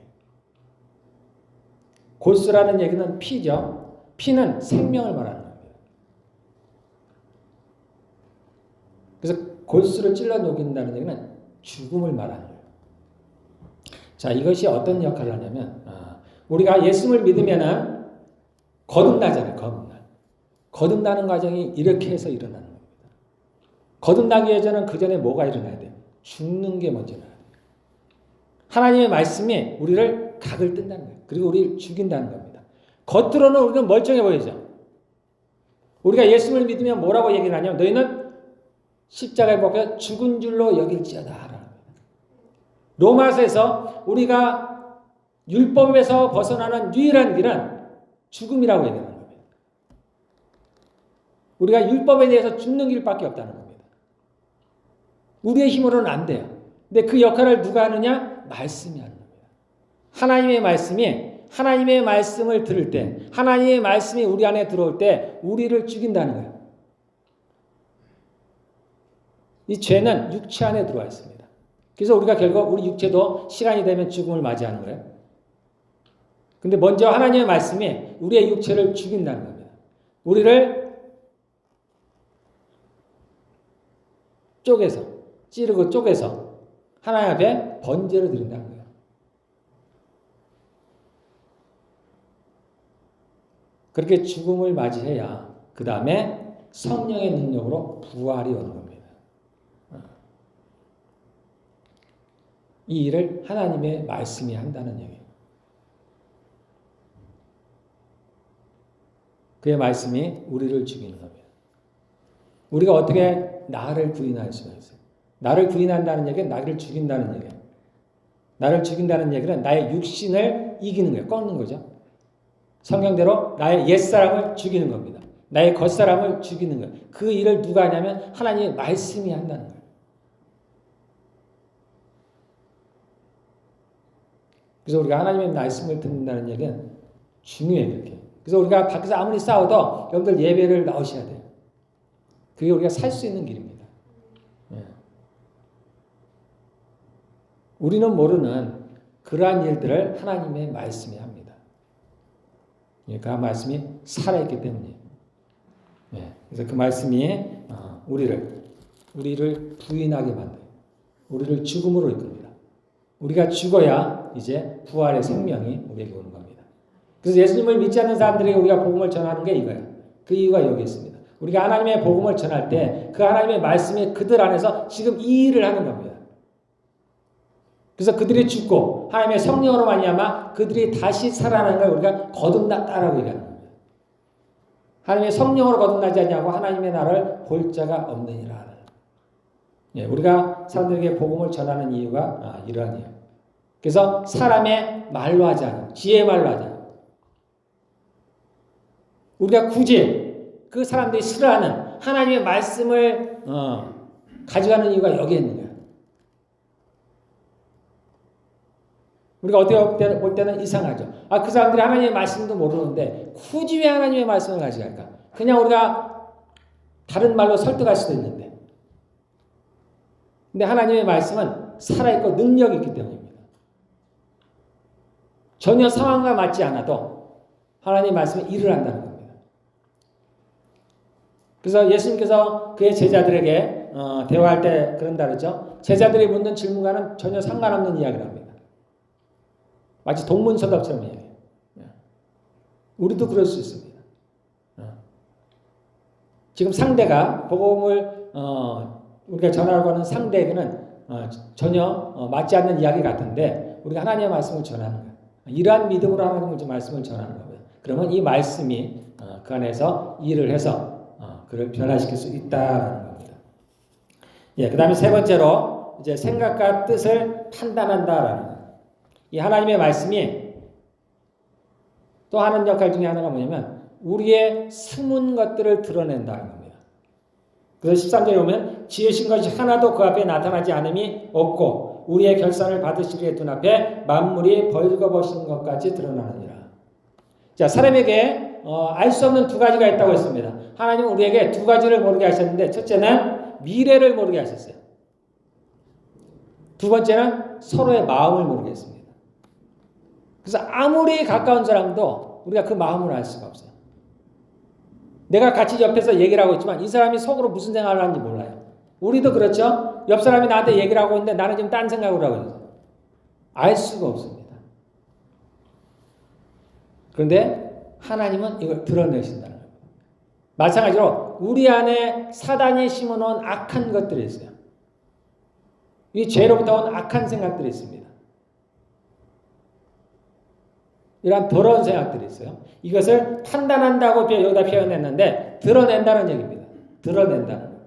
E: 골수라는 얘기는 피죠. 피는 생명을 말하는 겁니다. 그래서 골수를 찔러 녹인다는 얘기는 죽음을 말하는 거예요. 자, 이것이 어떤 역할을 하냐면 우리가 예수를 믿으면은 거듭나잖아요. 거듭나는 과정이 이렇게 해서 일어나는 겁니다. 거듭나기 위해서는 그 전에 뭐가 일어나야 돼요? 죽는 게 먼저 일어나야 돼요. 하나님의 말씀이 우리를 각을 뜬다는 거예요. 그리고 우리를 죽인다는 겁니다. 겉으로는 우리는 멀쩡해 보이죠. 우리가 예수를 믿으면 뭐라고 얘기를 하냐면 너희는 십자가에 못 박혀 죽은 줄로 여길지어다. 로마서에서 우리가 율법에서 벗어나는 유일한 길은 죽음이라고 얘기하는 겁니다. 우리가 율법에 대해서 죽는 길밖에 없다는 겁니다. 우리의 힘으로는 안 돼요. 근데 그 역할을 누가 하느냐? 말씀이 하는 겁니다. 하나님의 말씀을 들을 때, 하나님의 말씀이 우리 안에 들어올 때 우리를 죽인다는 거예요. 이 죄는 육체 안에 들어와 있습니다. 그래서 우리가 결국 우리 육체도 시간이 되면 죽음을 맞이하는 거예요. 근데 먼저 하나님의 말씀이 우리의 육체를 죽인다는 겁니다. 우리를 찌르고 쪼개서 하나님 앞에 번제를 드린다는 거예요. 그렇게 죽음을 맞이해야 그 다음에 성령의 능력으로 부활이 오는 겁니다. 이 일을 하나님의 말씀이 한다는 얘기예요. 그의 말씀이 우리를 죽이는 겁니다. 우리가 어떻게 나를 부인할 수가 있어요? 나를 부인한다는 얘기는 나를 죽인다는 얘기예요. 나를 죽인다는 얘기는 나의 육신을 이기는 거예요. 꺾는 거죠. 성경대로 나의 옛사람을 죽이는 겁니다. 나의 겉사람을 죽이는 거예요. 그 일을 누가 하냐면 하나님의 말씀이 한다는 거예요. 그래서 우리가 하나님의 말씀을 듣는다는 얘기는 중요해요. 이렇게. 그래서 우리가 밖에서 아무리 싸워도 여러분들 예배를 나오셔야 돼요. 그게 우리가 살 수 있는 길입니다. 예. 우리는 모르는 그러한 일들을 하나님의 말씀이 합니다. 예, 그 말씀이 살아있기 때문이에요. 예, 그래서 그 말씀이 우리를 부인하게 만들어요. 우리를 죽음으로 이끕니다. 우리가 죽어야 이제 부활의 생명이 우리에게 오는 겁니다. 그래서 예수님을 믿지 않는 사람들에게 우리가 복음을 전하는 게 이거예요. 그 이유가 여기 있습니다. 우리가 하나님의 복음을 전할 때 그 하나님의 말씀이 그들 안에서 지금 이 일을 하는 겁니다. 그래서 그들이 죽고 하나님의 성령으로 말미암아 그들이 다시 살아나는 걸 우리가 거듭났다라고 얘기하는 겁니다. 하나님의 성령으로 거듭나지 않냐고 하나님의 나라를 볼 자가 없느니라. 예, 우리가 사람들에게 복음을 전하는 이유가 이러한이에요. 그래서 사람의 말로 하지 않아요. 지혜의 말로 하지 않아요. 우리가 굳이 그 사람들이 싫어하는 하나님의 말씀을 가져가는 이유가 여기에 있는 거예요. 우리가 어떻게 볼 때는 이상하죠. 그 사람들이 하나님의 말씀도 모르는데 굳이 왜 하나님의 말씀을 가져갈까? 그냥 우리가 다른 말로 설득할 수도 있는데. 근데 하나님의 말씀은 살아있고 능력이 있기 때문입니다. 전혀 상황과 맞지 않아도 하나님의 말씀이 일을 한다는 겁니다. 그래서 예수님께서 그의 제자들에게 대화할 때 그런다 그러죠. 제자들이 묻는 질문과는 전혀 상관없는 이야기를 합니다. 마치 동문서답처럼 이야기해요. 우리도 그럴 수 있습니다. 지금 상대가 복음을 우리가 전하려고 하는 상대에게는 전혀 맞지 않는 이야기 같은데 우리가 하나님의 말씀을 전하는 거예요. 이러한 믿음으로 하나님의 말씀을 전하는 거예요. 그러면 이 말씀이 그 안에서 일을 해서 그를 변화시킬 수 있다는 겁니다. 예, 그 다음에 세 번째로 이제 생각과 뜻을 판단한다라는 거예요. 이 하나님의 말씀이 또 하는 역할 중에 하나가 뭐냐면 우리의 숨은 것들을 드러낸다는 겁니다. 그래서 13절에 보면 지으신 것이 하나도 그 앞에 나타나지 않음이 없고 우리의 결산을 받으시기에 눈앞에 만물이 벌거벗은 것까지 드러나느니라. 자, 사람에게 알 수 없는 두 가지가 있다고 했습니다. 하나님은 우리에게 두 가지를 모르게 하셨는데 첫째는 미래를 모르게 하셨어요. 두 번째는 서로의 마음을 모르게 했습니다. 그래서 아무리 가까운 사람도 우리가 그 마음을 알 수가 없어요. 내가 같이 옆에서 얘기를 하고 있지만 이 사람이 속으로 무슨 생각을 하는지 몰라요. 우리도 그렇죠. 옆 사람이 나한테 얘기를 하고 있는데 나는 지금 딴 생각을 하고 있어요. 알 수가 없습니다. 그런데 하나님은 이걸 드러내신다는 거예요. 마찬가지로 우리 안에 사단이 심어놓은 악한 것들이 있어요. 이 죄로부터 온 악한 생각들이 있습니다. 이런 더러운 생각들이 있어요. 이것을 판단한다고 여기다 표현했는데 드러낸다는 얘기입니다. 드러낸다는 거예요.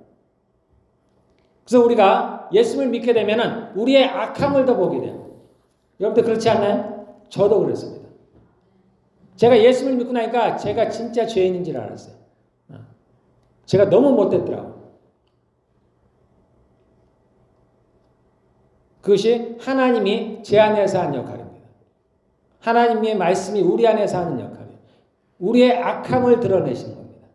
E: 그래서 우리가 예수를 믿게 되면은 우리의 악함을 더 보게 돼요. 여러분들 그렇지 않나요? 저도 그랬습니다. 제가 예수를 믿고 나니까 제가 진짜 죄인인 줄 알았어요. 제가 너무 못됐더라고요. 그것이 하나님이 제 안에서 하는 역할입니다. 하나님의 말씀이 우리 안에서 하는 역할이에요. 우리의 악함을 드러내시는 겁니다.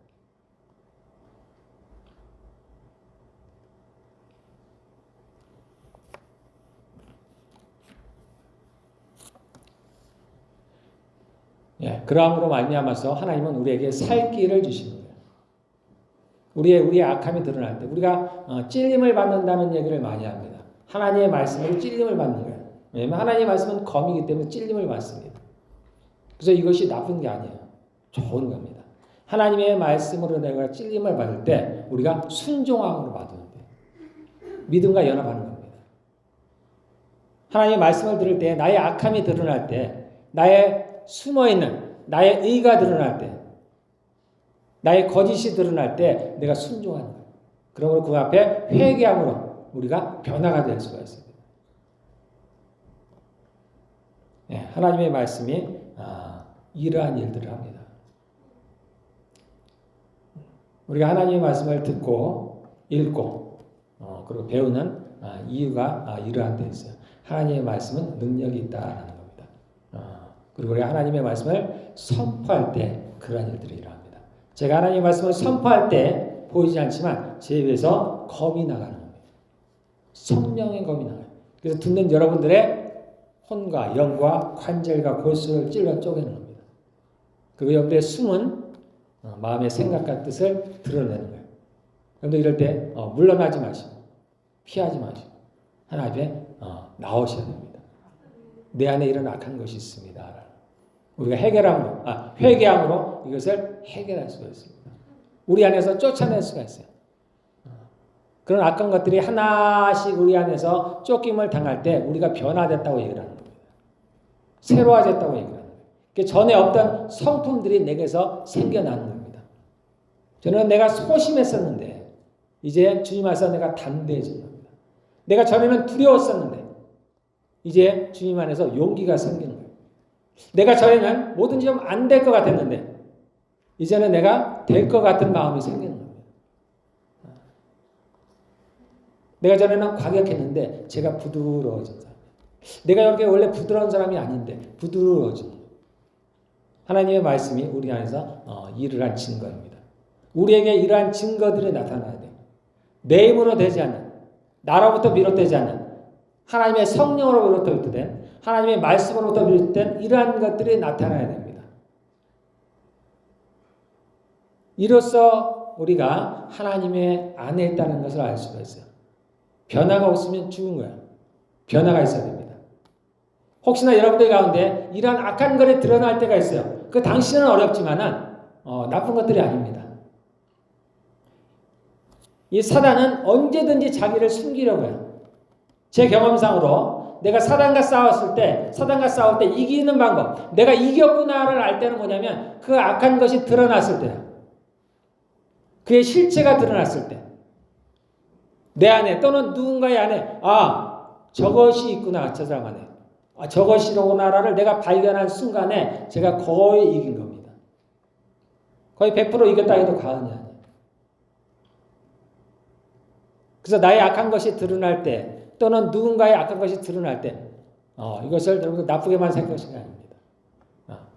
E: 예, 그러함으로 말미암아서 하나님은 우리에게 살 길을 주시는 거예요. 우리의 악함이 드러날 때 우리가 찔림을 받는다는 얘기를 많이 합니다. 하나님의 말씀으로 찔림을 받는 거예요. 왜냐하면 하나님의 말씀은 검이기 때문에 찔림을 받습니다. 그래서 이것이 나쁜 게 아니에요. 좋은 겁니다. 하나님의 말씀으로 내가 찔림을 받을 때 우리가 순종함으로 받으면 돼요. 믿음과 연합하는 겁니다. 하나님의 말씀을 들을 때 나의 악함이 드러날 때 나의 숨어있는 나의 의가 드러날 때 나의 거짓이 드러날 때 내가 순종하는 거예요. 그러므로 그 앞에 회개함으로 우리가 변화가 될 수가 있습니다. 네, 하나님의 말씀이 이러한 일들을 합니다. 우리가 하나님의 말씀을 듣고 읽고 그리고 배우는 이유가 이러한 데 있어요. 하나님의 말씀은 능력이 있다라는 겁니다. 그리고 우리가 하나님의 말씀을 선포할 때 그러한 일들이 일어납니다. 제가 하나님의 말씀을 선포할 때 보이지 않지만 제 입에서 검이 나가는 겁니다. 성령의 검이 나가요. 그래서 듣는 여러분들의 혼과 영과 관절과 골수를 찔러 쪼개는 겁니다. 그리고 여러분들의 숨은 마음의 생각과 뜻을 드러내는 거예요. 여러분들 이럴 때 물러나지 마시고 피하지 마시고 하나님 앞에 나오셔야 됩니다. 내 안에 이런 악한 것이 있습니다. 우리가 회개함으로 이것을 해결할 수가 있습니다. 우리 안에서 쫓아낼 수가 있어요. 그런 악한 것들이 하나씩 우리 안에서 쫓김을 당할 때 우리가 변화됐다고 얘기를 하는 겁니다. 새로워졌다고 얘기를 하는 거예요. 전에 없던 성품들이 내게서 생겨나는 겁니다. 저는 내가 소심했었는데 이제 주님 안에서 내가 담대해진 겁니다. 내가 전에는 두려웠었는데 이제 주님 안에서 용기가 생기는 거예요. 내가 전에는 뭐든지 좀 안 될 것 같았는데 이제는 내가 될 것 같은 마음이 생기는 겁니다. 내가 전에는 과격했는데 제가 부드러워진 사람. 내가 이렇게 원래 부드러운 사람이 아닌데 부드러워진 거예요. 하나님의 말씀이 우리 안에서 일을 한 증거입니다. 우리에게 이러한 증거들이 나타나야 돼요. 내 힘으로 되지 않는, 나로부터 비롯되지 않는 하나님의 성령으로 비롯된 하나님의 말씀으로부터 비롯된 이러한 것들이 나타나야 됩니다. 이로써 우리가 하나님의 안에 있다는 것을 알 수가 있어요. 변화가 없으면 죽은 거예요. 변화가 있어야 됩니다. 혹시나 여러분들 가운데 이러한 악한 것이 드러날 때가 있어요. 그 당시는 어렵지만은 나쁜 것들이 아닙니다. 이 사단은 언제든지 자기를 숨기려고 해요. 제 경험상으로 내가 사단과 싸울 때 이기는 방법, 내가 이겼구나를 알 때는 뭐냐면 그 악한 것이 드러났을 때예요. 그의 실체가 드러났을 때. 내 안에 또는 누군가의 안에 저것이 있구나 저 사람 안에. 저것이로구나를 내가 발견한 순간에 제가 거의 이긴 겁니다. 거의 100% 이겼다 해도 과언이 아니에요. 그래서 나의 악한 것이 드러날 때 또는 누군가의 악한 것이 드러날 때 이것을 여러분 나쁘게만 생각할 것이 아닙니다.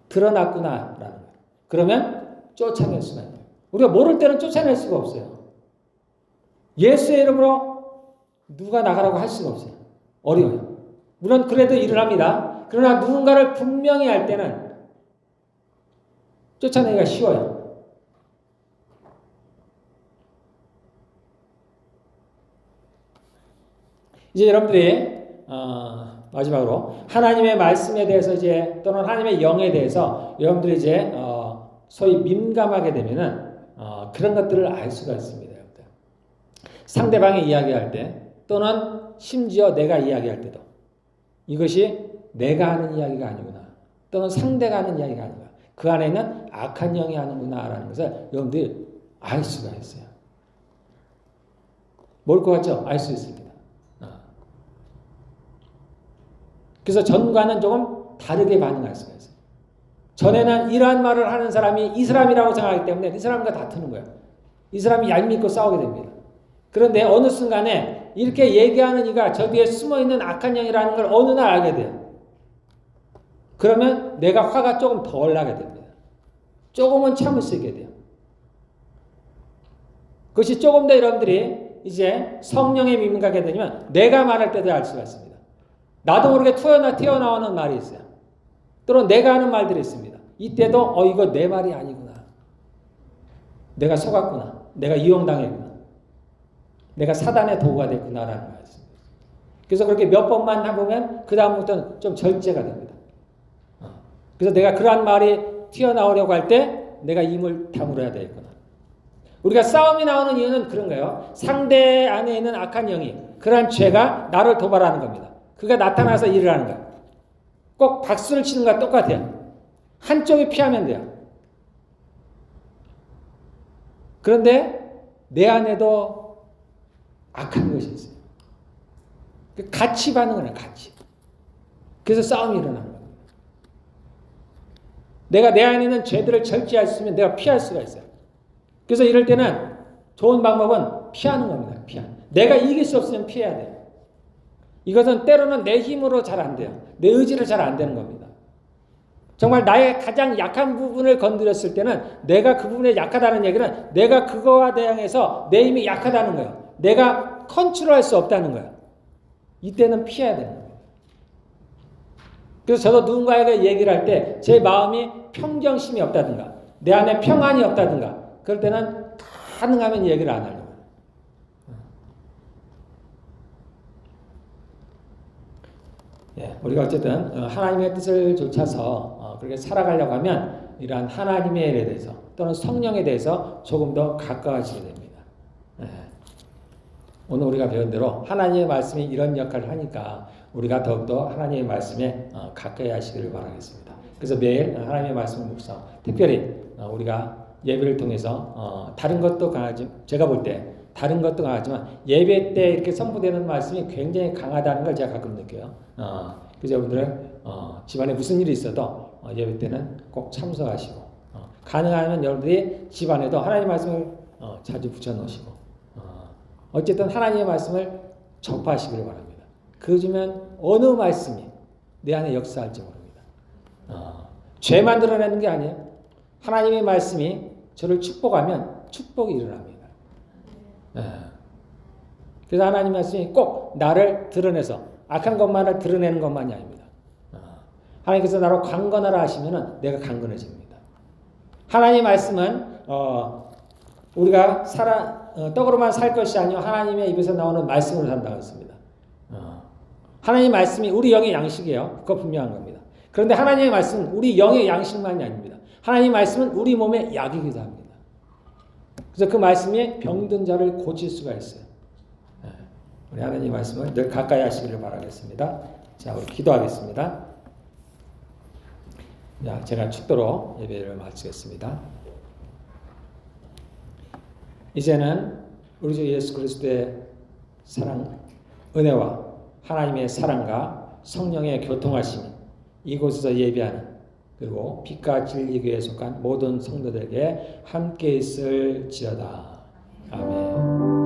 E: 드러났구나라는 거예요. 그러면 쫓아낼 수가 있어요. 우리가 모를 때는 쫓아낼 수가 없어요. 예수의 이름으로 누가 나가라고 할 수가 없어요. 어려워요. 물론 그래도 일을 합니다. 그러나 누군가를 분명히 할 때는 쫓아내기가 쉬워요. 이제 여러분들이 마지막으로 하나님의 말씀에 대해서 이제 또는 하나님의 영에 대해서 여러분들이 이제 소위 민감하게 되면은 그런 것들을 알 수가 있습니다. 여러분들. 상대방이 이야기할 때 또는 심지어 내가 이야기할 때도 이것이 내가 하는 이야기가 아니구나. 또는 상대가 하는 이야기가 아니라 그 안에는 악한 영이 하는구나라는 것을 여러분들이 알 수가 있어요. 뭘 것 같죠? 알 수 있습니다. 그래서 전과는 조금 다르게 반응할 수가 있어요. 전에는 이러한 말을 하는 사람이 이 사람이라고 생각하기 때문에 이 사람과 다투는 거예요. 이 사람이 얄밉고 싸우게 됩니다. 그런데 어느 순간에 이렇게 얘기하는 이가 저 뒤에 숨어있는 악한 영이라는 걸 어느 날 알게 돼요. 그러면 내가 화가 조금 덜 나게 됩니다. 조금은 참을 수 있게 돼요. 그것이 조금 더 여러분들이 이제 성령의 믿음 갖게 되면 내가 말할 때도 알 수가 있습니다. 나도 모르게 튀어나오는 말이 있어요. 또는 내가 하는 말들이 있습니다. 이때도 이거 내 말이 아니구나. 내가 속았구나. 내가 이용당했구나. 내가 사단의 도구가 됐구나라는 말씀입니다. 그래서 그렇게 몇 번만 해보면 그 다음부터는 좀 절제가 됩니다. 그래서 내가 그러한 말이 튀어나오려고 할 때 내가 입을 다물어야 되겠구나. 우리가 싸움이 나오는 이유는 그런 거예요. 상대 안에 있는 악한 영이 그러한 죄가 나를 도발하는 겁니다. 그가 나타나서 일을 하는 거예요. 꼭 박수를 치는 것과 똑같아요. 한쪽이 피하면 돼요. 그런데 내 안에도 악한 것이 있어요. 같이 반응을 해요. 같이. 그래서 싸움이 일어나는 거예요. 내가 내 안에 있는 죄들을 절제할 수 있으면 내가 피할 수가 있어요. 그래서 이럴 때는 좋은 방법은 피하는 겁니다. 내가 이길 수 없으면 피해야 돼요. 이것은 때로는 내 힘으로 잘 안 돼요. 내 의지로 잘 안 되는 겁니다. 정말 나의 가장 약한 부분을 건드렸을 때는 내가 그 부분에 약하다는 얘기는 내가 그거와 대항해서 내 힘이 약하다는 거예요. 내가 컨트롤할 수 없다는 거예요. 이때는 피해야 되는 거예요. 그래서 저도 누군가에게 얘기를 할 때 제 마음이 평정심이 없다든가 내 안에 평안이 없다든가 그럴 때는 가능하면 얘기를 안 하려고. 우리가 어쨌든 하나님의 뜻을 좇아서 그렇게 살아가려고 하면 이러한 하나님의 일에 대해서 또는 성령에 대해서 조금 더 가까워지게 됩니다. 오늘 우리가 배운 대로 하나님의 말씀이 이런 역할을 하니까 우리가 더욱더 하나님의 말씀에 가까이 하시기를 바라겠습니다. 그래서 매일 하나님의 말씀을 묵상, 특별히 우리가 예배를 통해서 다른 것도 강하지, 제가 볼 때 다른 것도 강하지만 예배 때 이렇게 선포되는 말씀이 굉장히 강하다는 걸 제가 가끔 느껴요. 그래서 여러분들은 집안에 무슨 일이 있어도 예배 때는 꼭 참석하시고 가능하면 여러분들이 집안에도 하나님의 말씀을 자주 붙여놓으시고 어쨌든 하나님의 말씀을 접하시기를 바랍니다. 그러면 어느 말씀이 내 안에 역사할지 모릅니다. 죄만 드러내는 게 아니에요. 하나님의 말씀이 저를 축복하면 축복이 일어납니다. 그래서 하나님 말씀이 꼭 나를 드러내서 악한 것만을 드러내는 것만이 아닙니다. 하나님께서 나로 강건하라 하시면 내가 강건해집니다. 하나님의 말씀은 우리가 떡으로만 살 것이 아니요 하나님의 입에서 나오는 말씀으로 산다고 했습니다. 하나님의 말씀이 우리 영의 양식이에요. 그거 분명한 겁니다. 그런데 하나님의 말씀은 우리 영의 양식만이 아닙니다. 하나님의 말씀은 우리 몸의 약이기도 합니다. 그래서 그 말씀이 병든 자를 고칠 수가 있어요. 우리 하나님 말씀을 늘 가까이 하시기를 바라겠습니다. 자, 우리 기도하겠습니다. 자, 제가 축도로 예배를 마치겠습니다. 이제는 우리 주 예수 그리스도의 사랑, 은혜와 하나님의 사랑과 성령의 교통하심이 이곳에서 예배하는 그리고 빛과 진리교회에 속한 모든 성도들에게 함께 있을지어다. 아멘.